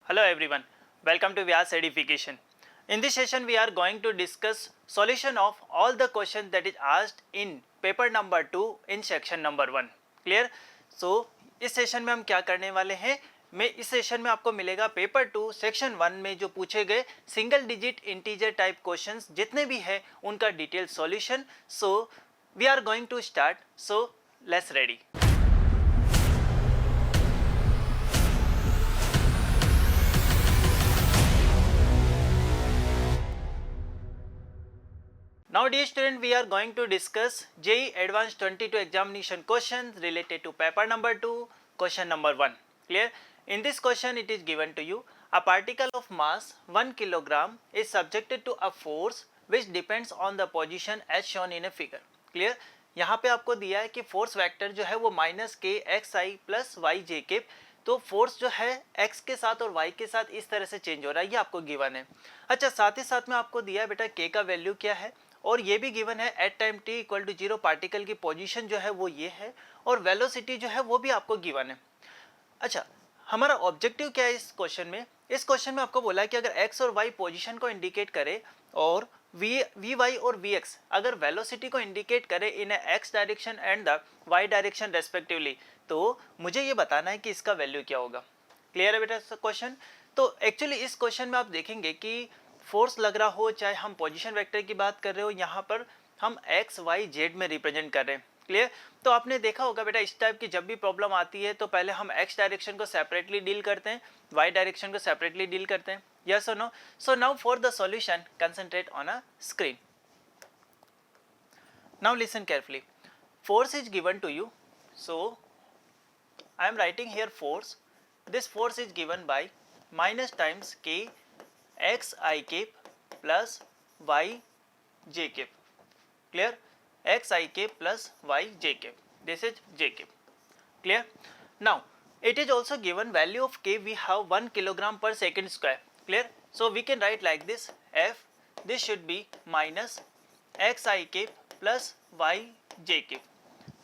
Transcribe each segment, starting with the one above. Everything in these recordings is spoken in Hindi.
Hello everyone, welcome to Vyas Edification. In this session we are going to discuss solution of all the questions that is asked in paper number 2 in section number 1. Clear? So इस सेशन में हम क्या करने वाले हैं, मैं इस सेशन में आपको मिलेगा पेपर 2 सेक्शन 1 में जो पूछे गए single digit integer type questions जितने भी है उनका detail solution. So we are going to start, so let's ready. Now dear student, we are going to discuss JEE Advanced 22 examination questions related to paper number 2, question number 1. Clear? In this question it is given to you, a particle of mass 1 kilogram is subjected to a force which depends on the position as shown in a figure. Clear? यहाँ पे आपको दिया है कि फोर्स वेक्टर जो है वो माइनस के X I plus Y J के, तो फोर्स जो है x के साथ और y के साथ इस तरह से चेंज हो रहा है, ये आपको गिवन है. अच्छा, साथ ही साथ में आपको दिया है बेटा k का वैल्यू क्या है, और ये भी गिवन है at time t equal to 0 particle की पोजीशन जो है वो ये है, और वेलोसिटी जो है वो भी आपको गिवन है. अच्छा, हमारा ऑब्जेक्टिव क्या है इस क्वेश्चन में? इस क्वेश्चन में आपको बोला है कि अगर x और y पोजीशन को इंडिकेट करे और vy और vx अगर वेलोसिटी को इंडिकेट करे इन x direction and the y direction respectively, तो मुझे ये बताना है कि इसका वैल्यू क्या होगा. क्लियर है बेटा क्वेश्चन? तो एक्चुअली इस क्वेश्चन में आप देखेंगे कि फोर्स लग रहा हो, चाहे हम पोजीशन वेक्टर की बात कर रहे हो, यहाँ पर हम एक्स वाई जेड में रिप्रेजेंट कर रहे हैं. क्लियर? तो आपने देखा होगा बेटा इस टाइप की जब भी प्रॉब्लम आती है तो पहले हम एक्स डायरेक्शन को सेपरेटली डील करते हैं, वाई डायरेक्शन को सेपरेटली डील करते हैं. यस और no? So now for the solution concentrate on a screen. Now listen carefully. Force is given to you, so I am writing here force. This force is given by minus times K X I cap plus Y J cap. Clear? X I cap plus Y J cap, this is J cap. Clear? Now it is also given value of k we have 1 kilogram per second square. Clear? So we can write like this, f this should be minus x I cape plus y j cape.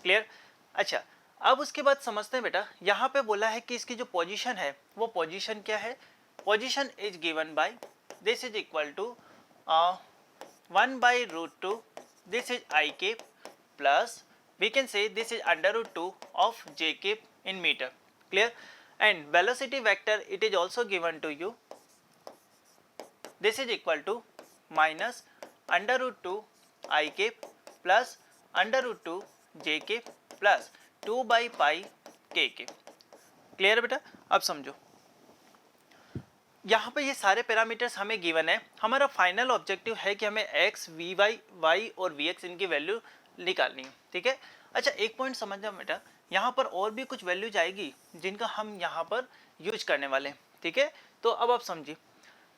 Clear? अच्छा, अब उसके बाद समझते हैं बेटा, यहाँ पे बोला है कि इसकी जो पोजीशन है वो पोजीशन क्या है? Position is given by this is equal to 1 by root 2, this is I cape plus we can say this is under root 2 of j cape in meter. Clear? And velocity vector it is also given to you, this is equal to minus under root 2 I cape plus under root 2 j cape plus 2 by pi k cape. Clear है बेटा? अब समझो, यहाँ पे ये सारे पैरामीटर्स हमें गिवन है. हमारा फाइनल ऑब्जेक्टिव है कि हमें x, vy, y और vx इनकी वैल्यू निकालनी है. ठीक है? अच्छा, एक पॉइंट समझना बेटा, यहाँ पर और भी कुछ वैल्यूज आएगी जिनका हम यहाँ पर यूज करने वाले हैं. ठीक है? तो अब आप समझिए,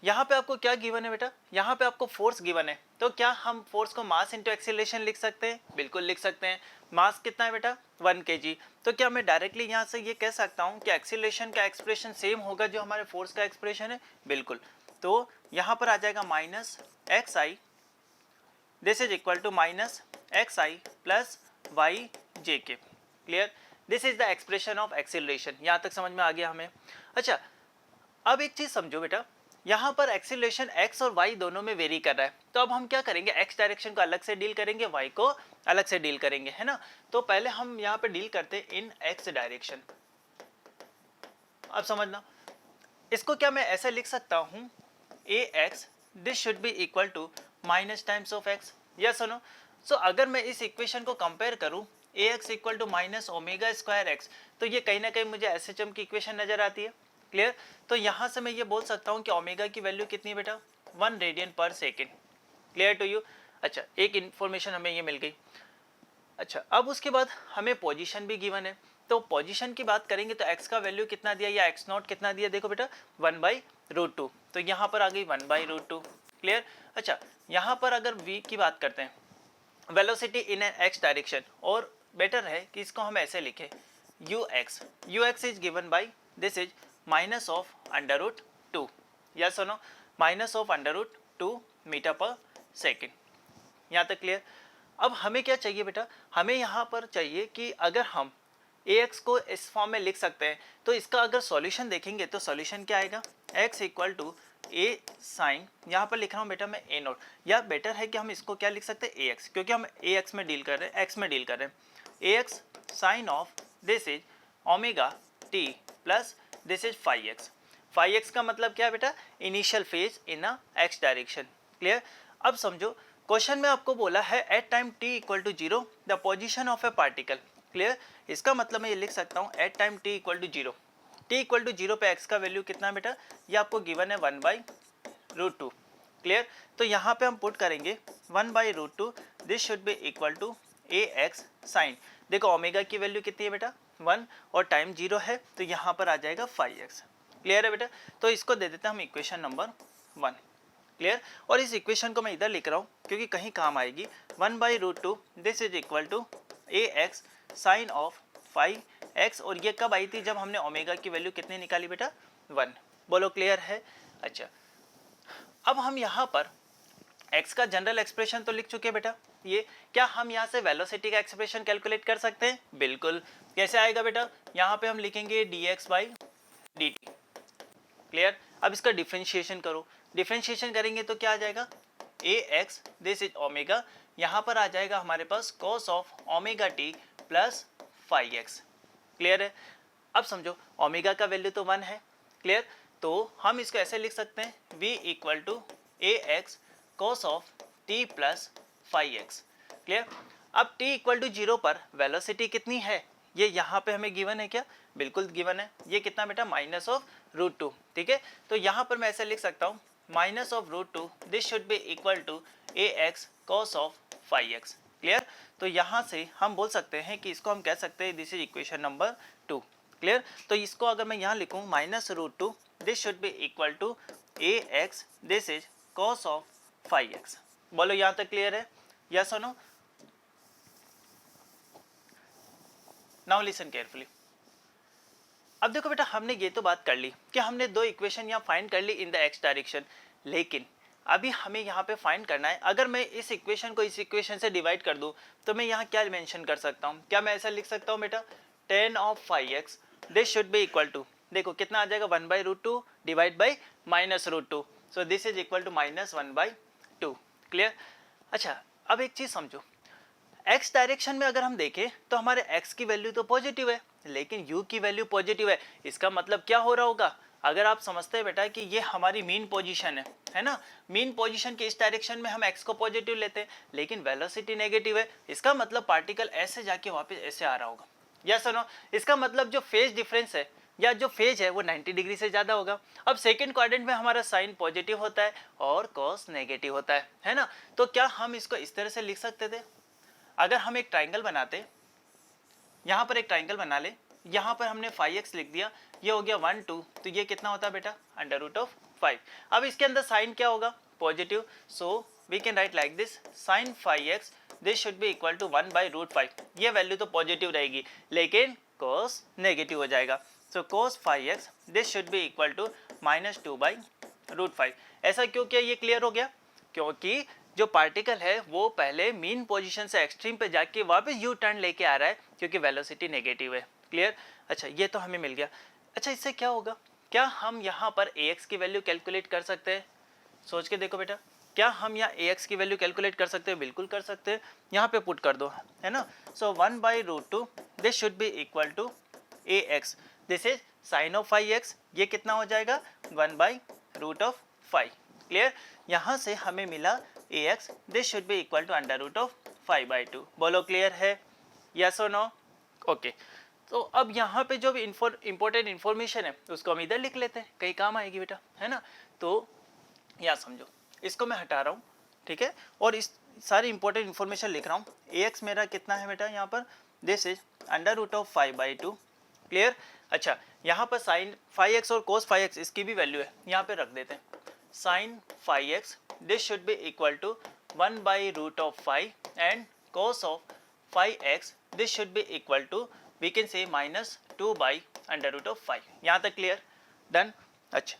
यहाँ पे आपको क्या गिवन है बेटा? यहाँ पे आपको फोर्स गिवन है, तो क्या हम फोर्स को मास इंटू एक्सीलरेशन लिख सकते हैं? बिल्कुल लिख सकते हैं. मास कितना है बेटा? 1 kg. तो क्या मैं डायरेक्टली यहाँ से ये कह सकता हूँ कि एक्सीलरेशन का एक्सप्रेशन सेम होगा जो हमारे फोर्स का एक्सप्रेशन है? बिल्कुल. तो यहाँ पर आ जाएगा minus X I, this is equal to minus X I plus Y J K. Clear? This is the expression of acceleration. यहाँ तक समझ में आ गया हमें? अच्छा, अब एक चीज समझो बेटा, यहाँ पर एक्सीलरेशन x और y दोनों में वेरी कर रहा है, तो अब हम क्या करेंगे? x डायरेक्शन को अलग से डील करेंगे, y को अलग से डील करेंगे, है ना? तो पहले हम यहाँ पे डील करते हैं इन x डायरेक्शन. अब समझना, इसको क्या मैं ऐसे लिख सकता हूँ, ax this should be equal to minus times of x. Yes और नो? सो अगर मैं इस इक्वेशन को कंपेयर करूँ ax equal to minus omega square x, तो ये कहीं ना कहीं मुझे SHM की इक्वेशन नजर आती है. क्लियर? तो यहाँ से मैं ये बोल सकता हूँ कि ओमेगा की वैल्यू कितनी है बेटा? 1 रेडियन पर सेकेंड. Clear to you? अच्छा, एक इन्फॉर्मेशन हमें ये मिल गई. अच्छा, अब उसके बाद हमें पोजीशन भी गिवन है, तो पोजीशन की बात करेंगे तो x का वैल्यू कितना दिया या x नॉट कितना दिया? देखो बेटा 1 by रूट 2, तो यहाँ पर आ गई 1 by रूट 2. क्लियर? अच्छा, यहाँ पर अगर v की बात करते हैं, velocity in an x direction, और बेटर है कि इसको हम ऐसे लिखें ux is given by this is minus of under root 2. Yes और no? Minus of under root 2 metre per second. यहाँ तक क्लियर? अब हमें क्या चाहिए बेटा? हमें यहाँ पर चाहिए कि अगर हम ए एक्स को इस फॉर्म में लिख सकते हैं। तो इसका अगर सॉल्यूशन देखेंगे तो सॉल्यूशन क्या आएगा, x equal to A sine, यहाँ पर लिख रहा हूँ बेटा मैं ए नोट, या बेटर है कि हम इसको क्या लिख सकते हैं ए एक्स, क्योंकि हम ए एक्स में डील कर रहे हैं, एक्स में डील कर रहे हैं। A X sine of this is omega T plus this is five X. Five X का मतलब क्या है बेटा, initial phase in a X direction. Clear. अब समझो क्वेश्चन में आपको बोला है at time t equal to zero the position of a particle. Clear. इसका मतलब मैं ये लिख सकता हूँ at time t equal to zero, t equal to zero पे x का वैल्यू कितना बेटा, ये आपको गिवन है 1/√2। क्लियर। तो यहाँ पे हम पुट करेंगे 1/√2, this should be equal to A X sine. देखो ओमेगा की वैल्यू कितनी है बेटा 1 और टाइम 0 है, तो यहाँ पर आ जाएगा 5x। क्लियर है बेटा। तो इसको दे देते हैं हम इक्वेशन नंबर 1। क्लियर। और इस इक्वेशन को मैं इधर लिख रहा हूँ क्योंकि कहीं काम आएगी। 1/√2 this is equal to A X sine of 5x, और ये कब आई थी, जब हमने ओमेगा की वैल्यू कितनी निकाली बेटा 1। बोलो क्लियर है। अच्छा, अब हम यहाँ पर x का जनरल एक्सप्रेशन तो लिख चुके हैं बेटा, ये क्या हम यहाँ से वेलोसिटी का एक्सप्रेशन कैलकुलेट कर सकते हैं, बिल्कुल। कैसे आएगा बेटा, यहाँ पे हम लिखेंगे dx/dt। क्लियर। अब इसका डिफरेंशिएशन करो, डिफरेंशिएशन करेंगे तो क्या आ जाएगा, A X this is omega, यहाँ पर आ जाएगा हमारे पास cos of omega T plus 5x। Clear है। अब समझो ओमेगा का वैल्यू तो 1 है। क्लियर। तो हम इसको ऐसे लिख सकते हैं v equal to A X cos of T plus 5x। Clear. अब t इक्वल टू जीरो पर वेलोसिटी कितनी है, ये यहाँ पे हमें गिवन है क्या, बिल्कुल गिवन है। ये कितना बेटा -√2। ठीक है। तो यहाँ पर मैं ऐसे लिख सकता हूँ -√2, this should be equal to A X cos of 5x। Clear. तो यहाँ से हम बोल सकते हैं कि इसको हम कह सकते हैं this is equation number 2। Clear. तो इसको अगर मैं यहाँ लिखूँ -√2, this should be equal to A X this is cos of 5x। बोलो यहाँ तक क्लियर है, यस और नो। Now listen carefully. अब देखो बेटा, हमने ये तो बात कर ली कि हमने दो इक्वेशन यहाँ फाइंड कर ली इन द एक्स डायरेक्शन, लेकिन अभी हमें यहाँ पे फाइंड करना है, अगर मैं इस इक्वेशन को इस इक्वेशन से डिवाइड कर दूँ तो मैं यहाँ क्या मेंशन कर सकता हूँ, क्या मैं ऐसा लिख सकता हूँ बेटा tan of 5x this should be equal to, देखो कितना आ जाएगा 1/√2 divide by -√2, so this is equal to -1/2। Clear. अच्छा, अब एक चीज समझो, x डायरेक्शन में अगर हम देखें तो हमारे x की वैल्यू तो पॉजिटिव है, लेकिन u की वैल्यू पॉजिटिव है। इसका मतलब क्या हो रहा होगा, अगर आप समझते हैं बेटा कि ये हमारी मीन पोजीशन है ना, मीन पोजीशन के इस डायरेक्शन में हम x को पॉजिटिव लेते हैं, लेकिन वेलोसिटी नेगेटिव है, इसका मतलब पार्टिकल ऐसे जाके वापस ऐसे आ रहा होगा। यस और नो। इसका मतलब जो फेज डिफरेंस है या जो फेज है वो 90 डिग्री से ज़्यादा होगा। अब सेकंड क्वाड्रेंट में हमारा साइन पॉजिटिव होता है और कॉस नेगेटिव होता है ना। तो क्या हम इसको इस तरह से लिख सकते थे, अगर हम एक ट्राइंगल बनाते, यहाँ पर एक ट्राइंगल बना ले, यहाँ पर हमने 5x लिख दिया, ये हो गया 1 2, तो ये कितना होता है बेटा √5। अब इसके अंदर साइन क्या होगा, positive, so we can write like this sine 5x this should be equal to 1/√5। ये वैल्यू तो पॉजिटिव रहेगी, लेकिन cos नेगेटिव हो जाएगा, so cos 5x this should be equal to -2/√5। ऐसा क्यों किया, ये क्लियर हो गया, क्योंकि जो पार्टिकल है वो पहले मीन पोजीशन से एक्सट्रीम पे जाके वापस यू टर्न लेके आ रहा है, क्योंकि वेलोसिटी नेगेटिव है। क्लियर। अच्छा, ये तो हमें मिल गया। अच्छा, इससे क्या होगा, क्या हम यहाँ पर ax की वैल्यू कैलकुलेट कर सकते हैं, सोच के देखो बेटा, क्या हम यहाँ ax की वैल्यू कैलकुलेट कर सकते हैं, बिल्कुल कर सकते हैं। यहाँ पे पुट कर दो, है ना। So 1/√2 this should be equal to ax this is sine of 5x, ये कितना हो जाएगा 1/√5। क्लियर। यहाँ से हमें मिला ax this should be equal to √5/2। बोलो क्लियर है, यस और नो। ओके। तो अब यहाँ पे जो भी इंपॉर्टेंट इन्फॉर्मेशन है उसको हम इधर लिख लेते हैं, कहीं काम आएगी बेटा, है ना। तो यहाँ समझो, इसको मैं हटा रहा हूँ, ठीक है, और इस सारी इंपॉर्टेंट इन्फॉर्मेशन लिख रहा हूँ। ax मेरा कितना है बेटा, यहाँ पर दिस इज √5/2। क्लियर। अच्छा, यहाँ पर साइन 5x और cos 5x इसकी भी वैल्यू है, यहाँ पे रख देते हैं। Sine 5x this should be equal to 1/√5 and cos of 5x this should be equal to we can say -2/√5। यहाँ तक क्लियर, डन। अच्छा,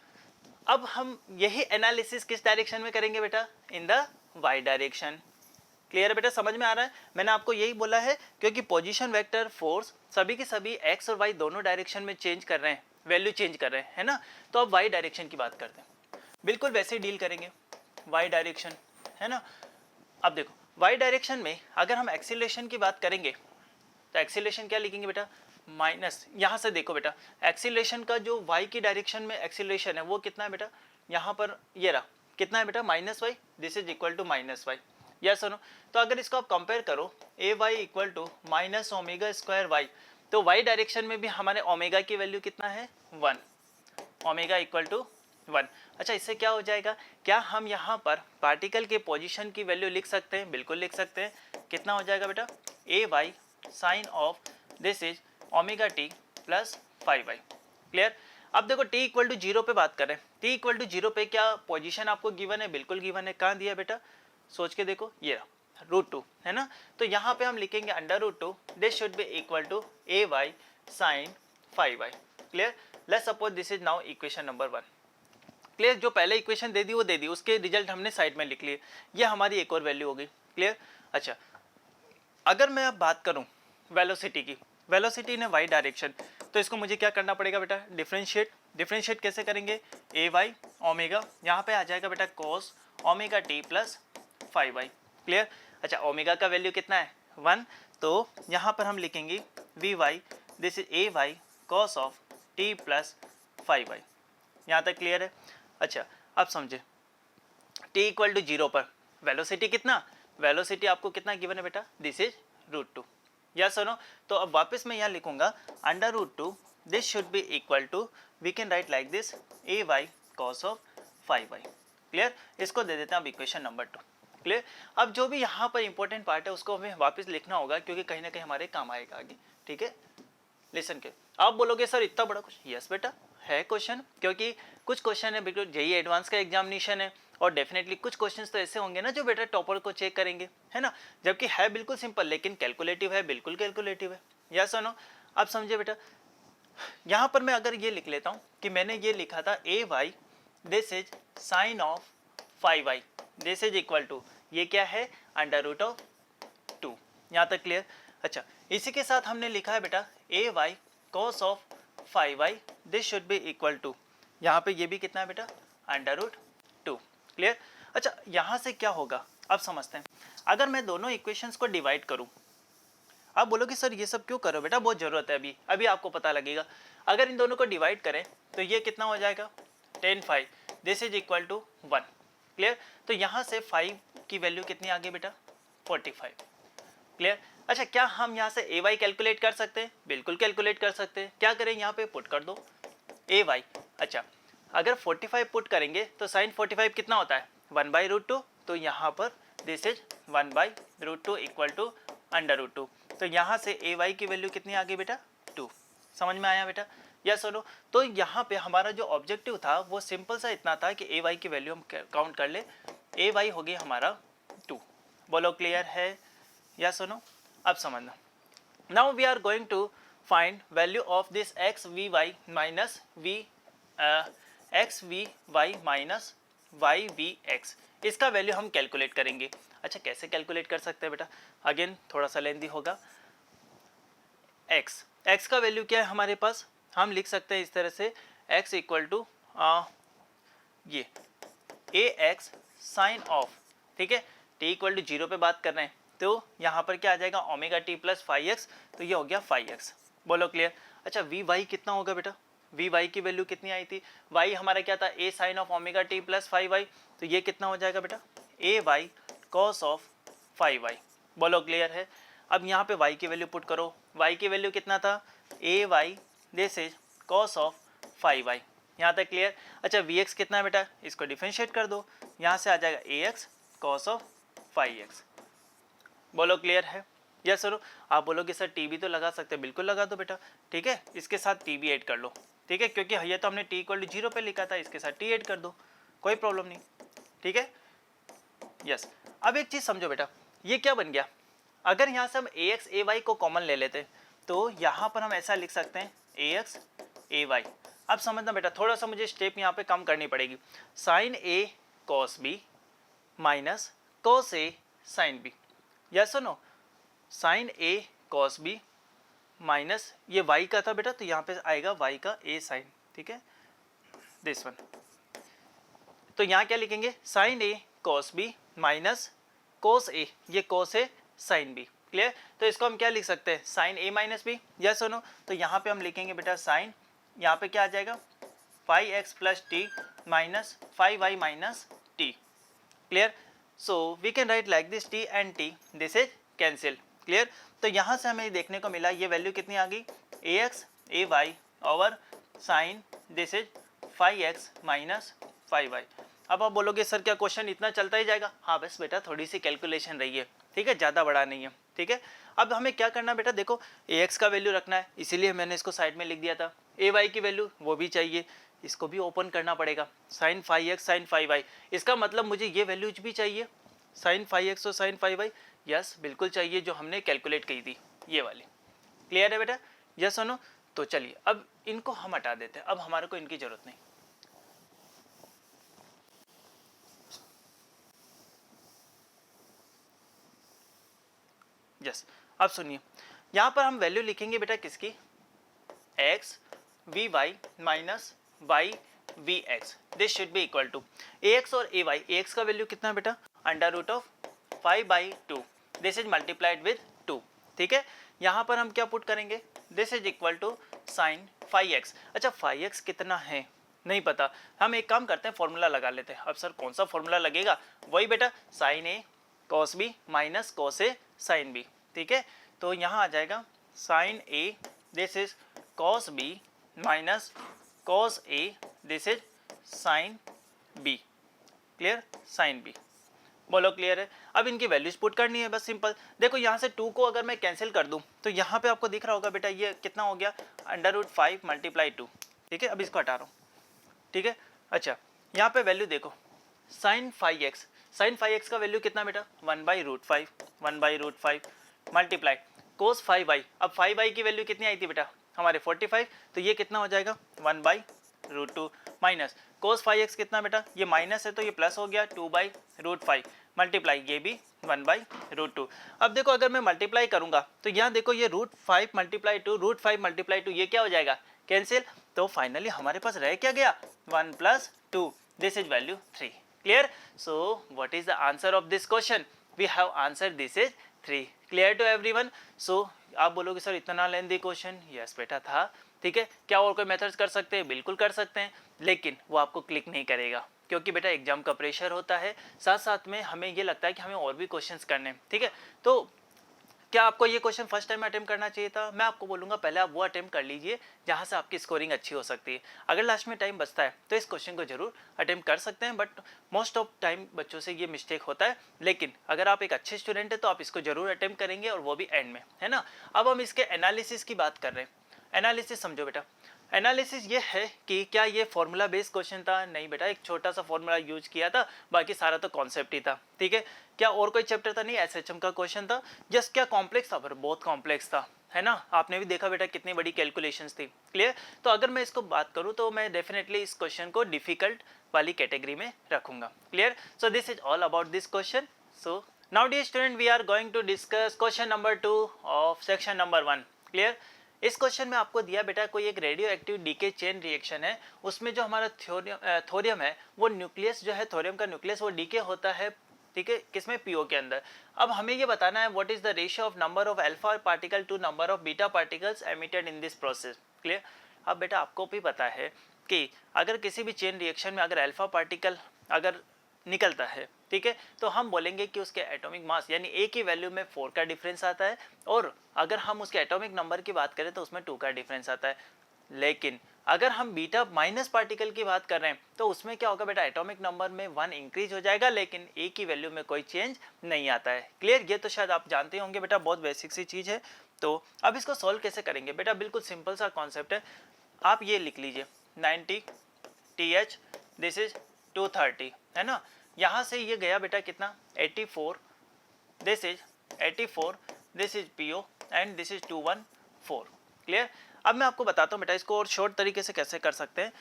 अब हम यही एनालिसिस किस डायरेक्शन में करेंगे बेटा, in the y direction. Clear है बेटा, समझ में आ रहा है? मैंने आपको यही बोला है क्योंकि पोजीशन वेक्टर फोर्स सभी के सभी एक्स और वाई दोनों डायरेक्शन में चेंज कर रहे हैं, वैल्यू चेंज कर रहे हैं, है ना। तो अब वाई डायरेक्शन की बात करते हैं, बिल्कुल वैसे डील करेंगे वाई डायरेक्शन, है ना। अब देखो वाई डायरेक्शन में अगर हम एक्सीलरेशन की बात करेंगे तो एक्सीलरेशन क्या लिखेंगे बेटा, माइनस, यहाँ से देखो बेटा एक्सीलरेशन का जो वाई की डायरेक्शन में एक्सीलरेशन है वो कितना है बेटा, यहाँ पर ये रहा, कितना है बेटा, minus Y, this is equal to minus Y, yes सुनो। तो अगर इसको आप कंपेयर करो A Y equal to minus omega square Y, तो वाई डायरेक्शन में भी हमारे ओमेगा की वैल्यू कितना है, 1, ओमेगा इक्वल टू 1। अच्छा इससे क्या हो जाएगा, क्या हम यहाँ पर पार्टिकल के पोजीशन की वैल्यू लिख सकते हैं, बिल्कुल लिख सकते हैं। कितना हो जाएगा बेटा, A Y sine of this is omega T plus 5y, clear. अब देखो t इक्वल टू 0 पे बात करें, t इक्वल टू 0 पे क्या पोजीशन आपको गिवन है, बिल्कुल गिवन है। कहाँ दिया बेटा, सोच के देखो, ये √2 है ना। तो यहाँ पे हम लिखेंगे √2, this should be equal to A Y sine 5y, clear. Let's suppose this is now equation number 1, clear. जो पहले इक्वेशन दे दी वो दे दी, उसके रिजल्ट हमने साइड में लिख लिए, ये हमारी एक और वैल्यू हो गई, क्लियर। अच्छा अगर मैं अब बात करूं वेलोसिटी की, वेलोसिटी ने वाई डायरेक्शन, तो इसको मुझे क्या करना पड़ेगा बेटा, डिफरेंशिएट। डिफरेंशिएट कैसे करेंगे, ए वाई ओमेगा, यहाँ पे आ जाएगा बेटा cos omega T plus 5y, clear. अच्छा ओमेगा का वैल्यू कितना है, 1, तो यहाँ पर हम लिखेंगे V Y, this is A Y cos of T plus 5y, यहाँ तक क्लियर है। अच्छा अब समझे, t इक्वल टू 0 पर वेलोसिटी कितना, वेलोसिटी आपको कितना गिवन है बेटा, दिस इज √2, या सुनो। तो अब वापस मैं यहाँ लिखूंगा √2, this should be equal to, we can write like this A Y cos of 5y, clear. इसको दे देते हैं अब इक्वेशन नंबर 2, क्लियर। अब जो भी यहाँ पर इंपॉर्टेंट पार्ट है उसको हमें वापस लिखना होगा क्योंकि कहीं ना कहीं हमारे काम आएगा आगे, ठीक है। लिसन के, आप बोलोगे सर इतना बड़ा क्वेश्चन, यस बेटा है क्वेश्चन, क्योंकि कुछ क्वेश्चन है बिल्कुल जेई एडवांस का एग्जामिनेशन है, और डेफिनेटली कुछ क्वेश्चंस तो ऐसे होंगे ना जो बेटा टॉपर को चेक करेंगे, है ना। जबकि है बिल्कुल सिंपल लेकिन कैलकुलेटिव है, बिल्कुल कैलकुलेटिव है, या सुनो। आप समझे बेटा, यहाँ पर मैं अगर ये लिख लेता हूँ कि मैंने ये लिखा था ए Y this is sine of 5y, this is equal to, ये क्या है, √2, यहाँ तक क्लियर। अच्छा इसी के साथ हमने लिखा है बेटा A Y cos of 5y, this should be equal to, यहाँ पे ये भी कितना है बेटा, √2, क्लियर। अच्छा यहाँ से क्या होगा अब समझते हैं, अगर मैं दोनों इक्वेशंस को डिवाइड करूँ, आप बोलोगे सर ये सब क्यों करो बेटा, बहुत ज़रूरत है, अभी अभी आपको पता लगेगा। अगर इन दोनों को डिवाइड करें तो ये कितना हो जाएगा, tan 5, this is equal to 1, clear. तो यहाँ से 5 की वैल्यू कितनी आ गई बेटा, 45, क्लियर। अच्छा क्या हम यहाँ से ए वाई कैलकुलेट कर सकते हैं, बिल्कुल कैलकुलेट कर सकते हैं। क्या करें, यहाँ पे पुट कर दो ए वाई। अच्छा अगर 45 पुट करेंगे तो साइन 45 कितना होता है, 1/√2, तो यहाँ पर दिस इज 1/√2 इक्वल टू √2। तो यहाँ से ए वाई की वैल्यू कितनी आ गई बेटा, 2, समझ में आया बेटा, यस और नो। तो यहाँ पे हमारा जो ऑब्जेक्टिव था वो सिंपल सा इतना था कि ए वाई की वैल्यू हम काउंट कर ले, ए वाई हो गई हमारा 2, बोलो क्लियर है, यस और नो। अब समझना, now we are going to find value of this X V Y minus X V Y minus Y V X, इसका वैल्यू हम कैलकुलेट करेंगे। अच्छा कैसे कैलकुलेट कर सकते हैं बेटा, अगेन थोड़ा सा लेंदी होगा। एक्स का वैल्यू क्या है हमारे पास, हम लिख सकते हैं इस तरह से, एक्स इक्वल टू ये ए एक्स साइन ऑफ, ठीक है, टी इक्वल टू 0 पे बात कर रहे हैं, तो यहाँ पर क्या आ जाएगा, ओमेगा टी प्लस 5x, तो ये हो गया 5x, बोलो क्लियर। अच्छा वी वाई कितना होगा बेटा, वी वाई की वैल्यू कितनी आई थी, वाई हमारा क्या था, A sine of omega T plus 5y, तो ये कितना हो जाएगा बेटा, A Y cos of 5y, बोलो क्लियर है। अब यहाँ पे y की वैल्यू पुट करो, y की वैल्यू कितना था, ए Y this is cos of 5y, यहाँ तक क्लियर। अच्छा vx कितना है बेटा, इसको डिफरेंशिएट कर दो, यहाँ से आ जाएगा ax कॉस ऑफ 5x, बोलो क्लियर है, यस सर। आप बोलोगे सर टी भी तो लगा सकते हैं, बिल्कुल लगा दो बेटा, ठीक है, इसके साथ टी भी ऐड कर लो, ठीक है, क्योंकि ये तो हमने टी इक्वल टू 0 पे लिखा था, इसके साथ टी ऐड कर दो, कोई प्रॉब्लम नहीं, ठीक है, यस। अब एक चीज़ समझो बेटा, ये क्या बन गया, अगर यहाँ से हम ए एक्स ए वाई को कॉमन ले लेते तो यहाँ पर हम ऐसा लिख सकते हैं ए एक्स ए वाई। अब समझना बेटा, थोड़ा सा मुझे स्टेप यहाँ पे कम करनी पड़ेगी, sign A cos B minus cos A sine B, yes और no, sign A cos B minus ये y का था बेटा, तो यहाँ पे आएगा y का a साइन, ठीक है, दिस वन। तो यहाँ क्या लिखेंगे, sign A cos B minus cos ए, ये कोस ए साइन बी, क्लियर। तो इसको हम क्या लिख सकते हैं, साइन ए माइनस बी, यस और नो। तो यहाँ पे हम लिखेंगे बेटा साइन, यहाँ पे क्या आ जाएगा 5x plus T minus 5y minus T, clear. So we can write like this T and T, this is cancel, clear. तो यहाँ से हमें देखने को मिला ये वैल्यू कितनी आ गई, ax ay over sine this is 5x minus 5y। अब आप बोलोगे सर क्या क्वेश्चन इतना चलता ही जाएगा, हाँ बस बेटा थोड़ी सी कैलकुलेशन रही है, ठीक है, ज़्यादा बड़ा नहीं है, ठीक है। अब हमें क्या करना बेटा, देखो ax का वैल्यू रखना है, इसीलिए मैंने इसको साइड में लिख दिया था, ay की वैल्यू वो भी चाहिए, इसको भी ओपन करना पड़ेगा, साइन 5x साइन 5y, इसका मतलब मुझे ये वैल्यूज भी चाहिए, साइन 5x और साइन 5y, यस बिल्कुल चाहिए, जो हमने कैलकुलेट की थी ये वाली, क्लियर है बेटा, यस और नो। तो चलिए अब इनको हम हटा देते हैं, अब हमारे को इनकी जरूरत नहीं। यस अब सुनिए, यहाँ पर हम वैल्यू लिखेंगे बेटा किसकी, x V Y minus Y V X, this should be equal to ax और ay, ax का वैल्यू कितना है बेटा, under root of 5/2, this is multiplied with 2, ठीक है। यहाँ पर हम क्या पुट करेंगे, this is equal to sine 5x। अच्छा 5x कितना है नहीं पता, हम एक काम करते हैं फॉर्मूला लगा लेते हैं। अब सर कौन सा फॉर्मूला लगेगा, वही बेटा sine A cos B minus cos A sine B, ठीक है। तो यहाँ आ जाएगा sine A this is cos B minus cos A this is sine B, clear, sine B, बोलो क्लियर है। अब इनकी वैल्यूज पुट करनी है, बस सिंपल। देखो यहाँ से 2 को अगर मैं कैंसिल कर दूं तो यहाँ पे आपको दिख रहा होगा बेटा ये कितना हो गया, अंडर रूट 5 मल्टीप्लाई 2, ठीक है। अब इसको हटा रहा हूँ, ठीक है। अच्छा यहाँ पे वैल्यू देखो, साइन 5x, साइन 5x का वैल्यू कितना बेटा 1/√5, 1/√5 मल्टीप्लाई कोस 5y, अब 5y की वैल्यू कितनी आई थी बेटा हमारे 45, तो ये कितना हो जाएगा 1/√2 माइनस कोस 5x कितना बेटा, ये माइनस है तो ये प्लस हो गया 2/√5 मल्टीप्लाई ये भी 1/√2। अब देखो अगर मैं मल्टीप्लाई करूंगा तो यहाँ देखो ये √5 मल्टीप्लाई 2, √5 मल्टीप्लाई 2 ये क्या हो जाएगा कैंसिल, तो फाइनली हमारे पास रह क्या गया 1 + 2, this is value 3, clear. So what is the answer of this question, we have answer this is 3, clear to everyone. सो आप बोलोगे सर इतना लेंथी क्वेश्चन, यस बेटा था, ठीक है। क्या और कोई मेथड्स कर सकते हैं, बिल्कुल कर सकते हैं, लेकिन वो आपको क्लिक नहीं करेगा क्योंकि बेटा एग्जाम का प्रेशर होता है, साथ साथ में हमें ये लगता है कि हमें और भी क्वेश्चंस करने हैं, ठीक है। तो क्या आपको ये क्वेश्चन फर्स्ट टाइम अटेम्प्ट करना चाहिए था, मैं आपको बोलूँगा पहले आप वो अटेम्प्ट कर लीजिए जहाँ से आपकी स्कोरिंग अच्छी हो सकती है। अगर लास्ट में टाइम बचता है तो इस क्वेश्चन को जरूर अटेम्प्ट कर सकते हैं, बट मोस्ट ऑफ टाइम बच्चों से ये मिस्टेक होता है, लेकिन अगर आप एक अच्छे स्टूडेंट है तो आप इसको जरूर अटेम्प्ट करेंगे और वो भी एंड में, है ना। अब हम इसके एनालिसिस की बात कर रहे हैं, एनालिसिस समझो बेटा। एनालिसिस ये है कि क्या ये फॉर्मूला बेस्ड क्वेश्चन था, नहीं बेटा एक छोटा सा फॉर्मूला यूज किया था, बाकी सारा तो कॉन्सेप्ट ही था, ठीक है। क्या और कोई चैप्टर था, नहीं, एसएचएम का क्वेश्चन था, जस्ट क्या कॉम्प्लेक्स था, पर बहुत कॉम्प्लेक्स था, है ना। आपने भी देखा बेटा कितनी बड़ी कैलकुलेशंस थी, क्लियर। तो अगर मैं इसको बात करूं तो मैं डेफिनेटली इस क्वेश्चन को डिफिकल्ट वाली कैटेगरी में रखूंगा, clear. So this is all about this question. So now dear student we are going to discuss question number 2 of section number 1, clear. इस क्वेश्चन में आपको दिया बेटा कोई एक radioactive decay chain reaction है, उसमें जो हमारा थोरियम है वो न्यूक्लियस जो है, थोरियम का न्यूक्लियस वो डीके होता है, ठीक है, किसमें पीओ के अंदर। अब हमें ये बताना है what is the ratio of number of alpha particle to number of beta particles emitted in this process, clear. अब बेटा आपको भी पता है कि अगर किसी भी चेन रिएक्शन में अगर अल्फा पार्टिकल अगर निकलता है, ठीक है, तो हम बोलेंगे कि उसके एटॉमिक मास यानी ए की वैल्यू में 4 का डिफरेंस आता है, और अगर हम उसके एटॉमिक नंबर की बात करें तो उसमें 2 का डिफरेंस आता है। लेकिन अगर हम बीटा माइनस पार्टिकल की बात कर रहे हैं तो उसमें क्या होगा बेटा, एटॉमिक नंबर में 1 इंक्रीज हो जाएगा, लेकिन ए की वैल्यू में कोई चेंज नहीं आता है, क्लियर। ये तो शायद आप जानते होंगे बेटा, बहुत बेसिक सी चीज़ है। तो अब इसको सॉल्व कैसे करेंगे बेटा, बिल्कुल सिंपल सा कॉन्सेप्ट है। आप ये लिख लीजिए 90 TH दिस इज 230, है ना। यहाँ से ये गया बेटा कितना 84, this is 84, this is PO and this is 214, clear. अब मैं आपको बताता हूँ बेटा इसको और शॉर्ट तरीके से कैसे कर सकते हैं।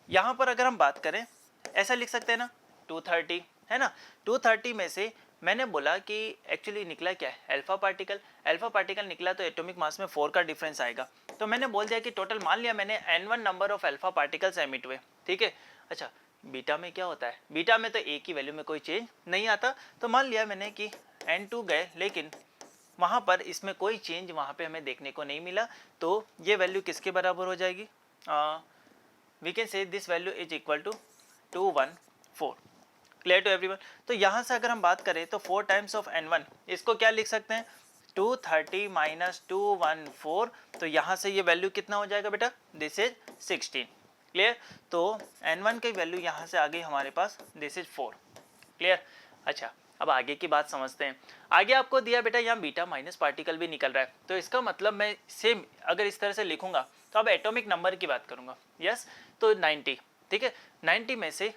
यहाँ पर अगर हम बात करें ऐसा लिख सकते हैं ना 230, है ना। 230 में से मैंने बोला कि एक्चुअली निकला क्या है, अल्फा पार्टिकल। अल्फा पार्टिकल निकला तो एटॉमिक मास में 4 का डिफरेंस आएगा। तो मैंने बोल दिया कि टोटल मान लिया मैंने n1 number of alpha particles emit हुए, ठीक है। अच्छा, बीटा में क्या होता है, बीटा में तो ए की वैल्यू में कोई चेंज नहीं आता, तो मान लिया मैंने कि n2 गए, लेकिन वहाँ पर इसमें कोई चेंज वहाँ पे हमें देखने को नहीं मिला। तो ये वैल्यू किसके बराबर हो जाएगी, we can say this value is equal to 214। Clear to everyone. तो यहाँ से अगर हम बात करें तो 4 टाइम्स ऑफ n1, इसको क्या लिख सकते हैं, 230 माइनस 214। तो यहाँ से ये वैल्यू कितना हो जाएगा बेटा, दिस इज 16। क्लियर। तो n1 की वैल्यू यहाँ से आ गई हमारे पास, दिस इज 4। क्लियर। अच्छा, अब आगे की बात समझते हैं। आगे आपको दिया बेटा यहाँ बीटा माइनस पार्टिकल भी निकल रहा है, तो इसका मतलब मैं सेम अगर इस तरह से लिखूंगा तो अब एटॉमिक नंबर की बात करूंगा। यस, तो 90, ठीक है। 90 में से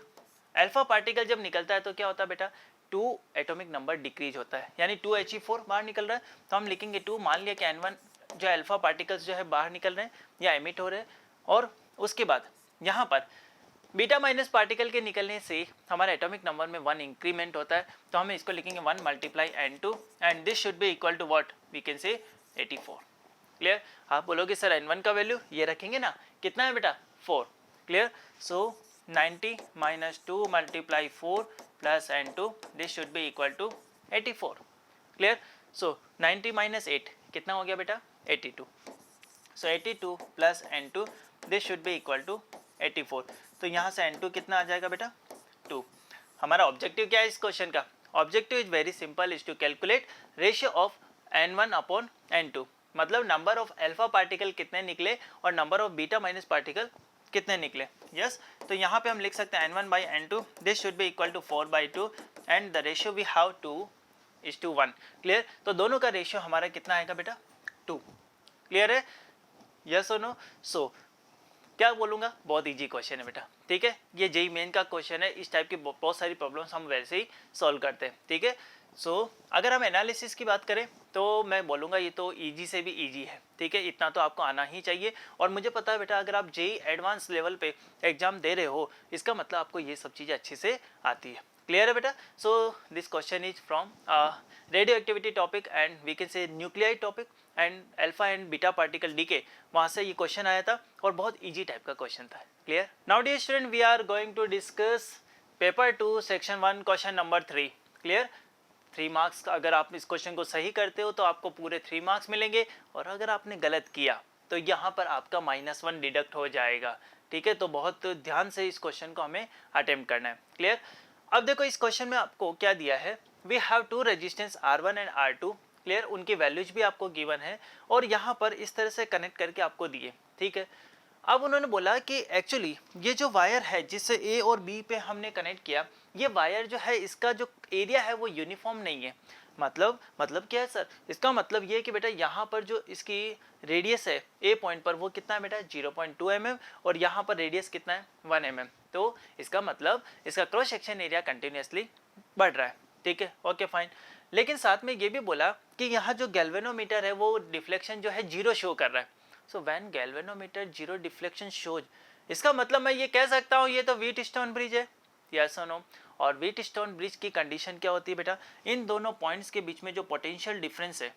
अल्फा पार्टिकल जब निकलता है तो क्या होता है बेटा, 2 एटॉमिक नंबर डिक्रीज होता है, यानी 2He4 बाहर निकल रहा है। तो हम लिखेंगे 2, मान लिया कि n1 जो अल्फा पार्टिकल्स जो है बाहर निकल रहे हैं या एमिट हो रहे हैं, और उसके बाद यहाँ पर बीटा माइनस पार्टिकल के निकलने से हमारे एटॉमिक नंबर में 1 इंक्रीमेंट होता है। तो हम इसको लिखेंगे 1 multiply n2 and this should be equal to what, we can say 84। Clear. आप बोलोगे सर n1 का वैल्यू ये रखेंगे ना, कितना है बेटा, 4। Clear. So 90 minus 2 multiply 4 plus n2, this should be equal to 84। Clear. So 90 minus 8 कितना हो गया बेटा, 82। So 82 plus n2, this should be equal to 84। तो यहाँ से n2 कितना आ जाएगा बेटा, 2। हमारा ऑब्जेक्टिव क्या है इस क्वेश्चन का, objective is very simple, is to calculate ratio of n1 upon n2, मतलब नंबर ऑफ अल्फा पार्टिकल कितने निकले और number of beta minus particle कितने निकले। यस, तो यहाँ पे हम लिख सकते हैं n1 by n2, this should be equal to 4/2 and the ratio we have 2:1। Clear. तो दोनों का रेशियो हमारा कितना आएगा बेटा, 2। क्लियर है, यस और नो। सो क्या बोलूँगा, बहुत इजी क्वेश्चन है बेटा, ठीक है। ये जेई मेन का क्वेश्चन है, इस टाइप की बहुत सारी प्रॉब्लम्स हम वैसे ही सॉल्व करते हैं, ठीक है। सो अगर हम एनालिसिस की बात करें तो मैं बोलूँगा ये तो इजी से भी इजी है, ठीक है। इतना तो आपको आना ही चाहिए, और मुझे पता है बेटा अगर आप जेई एडवांस लेवल पे एग्जाम दे रहे हो, इसका मतलब आपको ये सब चीज़ें अच्छे से आती है। क्लियर है बेटा। So this question is from radioactivity topic and we can say nuclei topic and alpha and beta particle decay, वहाँ से ये क्वेश्चन आया था और बहुत इजी टाइप का क्वेश्चन था। Clear. Now dear student, we are going to discuss paper 2 section 1 question number 3। Clear. 3 marks का, अगर आप इस क्वेश्चन को सही करते हो तो आपको पूरे 3 मार्क्स मिलेंगे, और अगर आपने गलत किया तो यहाँ पर आपका -1 डिडक्ट हो जाएगा, ठीक है। तो बहुत ध्यान से इस क्वेश्चन को हमें अटेम्प्ट करना है। क्लियर। अब देखो इस क्वेश्चन में आपको क्या दिया है, we have 2 resistance R1 and R2। Clear. उनकी वैल्यूज भी आपको गिवन है और यहाँ पर इस तरह से कनेक्ट करके आपको दिए, ठीक है। अब उन्होंने बोला कि एक्चुअली ये जो वायर है जिससे ए और बी पे हमने कनेक्ट किया, ये वायर जो है इसका जो एरिया है वो यूनिफॉर्म नहीं है। मतलब क्या है सर, इसका मतलब ये है कि बेटा यहाँ पर जो इसकी रेडियस है ए पॉइंट पर वो कितना है बेटा, 0.2 mm, और यहाँ पर रेडियस कितना है, 1 mm। तो इसका मतलब इसका क्रॉस सेक्शन एरिया कंटिन्यूसली बढ़ रहा है, ठीक है। Okay fine. लेकिन साथ में ये भी बोला कि यहाँ जो गैल्वेनोमीटर है वो डिफ्लेक्शन जो है 0 शो कर रहा है। So when galvanometer 0 deflection shows, इसका मतलब मैं ये कह सकता हूँ ये तो व्हीटस्टोन ब्रिज है, यस और नो। और व्हीटस्टोन ब्रिज की कंडीशन क्या होती है बेटा, इन दोनों पॉइंट्स के बीच में जो पोटेंशियल डिफरेंस है,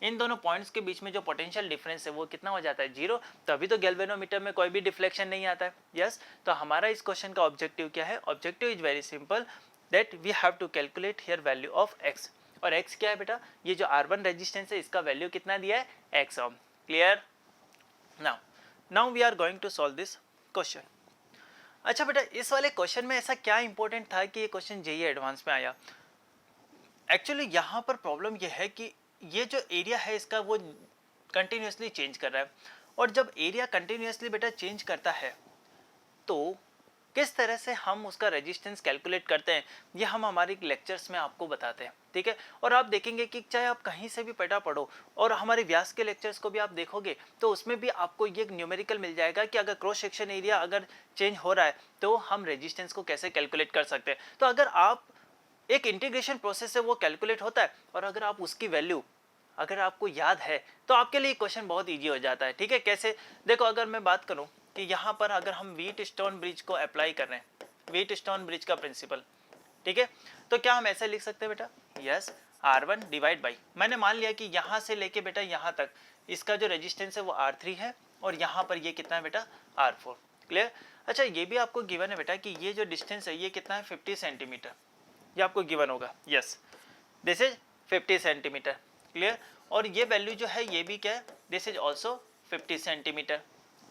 इन दोनों पॉइंट्स के बीच में जो पोटेंशियल डिफरेंस है वो कितना हो जाता है, 0। तभी तो गैल्वेनोमीटर में कोई भी डिफ्लेक्शन नहीं आता है। यस। तो हमारा इस क्वेश्चन का ऑब्जेक्टिव क्या है, objective is very simple, that we have to calculate here value of x। और x क्या है बेटा, ये जो R1 रेजिस्टेंस है इसका वैल्यू कितना दिया है, x ohm. Clear. Now we are going to solve this question. अच्छा बेटा, इस वाले क्वेश्चन में ऐसा क्या इंपॉर्टेंट था कि ये क्वेश्चन जेईई एडवांस में आया। एक्चुअली यहाँ पर प्रॉब्लम ये है कि ये जो एरिया है इसका वो कंटिन्यूसली चेंज कर रहा है, और जब एरिया कंटिन्यूसली बेटा चेंज करता है तो किस तरह से हम उसका रेजिस्टेंस कैलकुलेट करते हैं ये हम हमारे लेक्चर्स में आपको बताते हैं, ठीक है। और आप देखेंगे कि चाहे आप कहीं से भी पेटा पढ़ो और हमारे व्यास के लेक्चर्स को भी आप देखोगे तो उसमें भी आपको ये न्यूमेरिकल मिल जाएगा कि अगर क्रॉस सेक्शन एरिया अगर चेंज हो रहा है तो हम रेजिस्टेंस को कैसे कैलकुलेट कर सकते हैं। तो अगर आप एक इंटीग्रेशन प्रोसेस से वो कैलकुलेट होता है, और अगर आप उसकी वैल्यू अगर आपको याद है तो आपके लिए क्वेश्चन बहुत ईजी हो जाता है, ठीक है। कैसे, देखो अगर मैं बात करूँ कि यहाँ पर अगर हम व्हीटस्टोन ब्रिज को अप्लाई कर रहे हैं, व्हीटस्टोन ब्रिज का प्रिंसिपल, ठीक है, तो क्या हम ऐसे लिख सकते हैं बेटा, यस R1 डिवाइड बाई, मैंने मान लिया कि यहाँ से लेके बेटा यहाँ तक इसका जो रेजिस्टेंस है वो R3 है और यहाँ पर ये कितना है बेटा R4। क्लियर। अच्छा ये भी आपको गिवन है बेटा कि ये जो डिस्टेंस है ये कितना है 50 सेंटीमीटर, ये आपको गिवन होगा। Yes this is 50 centimetre. Clear. और ये वैल्यू जो है ये भी क्या है, this is also 50 centimetre.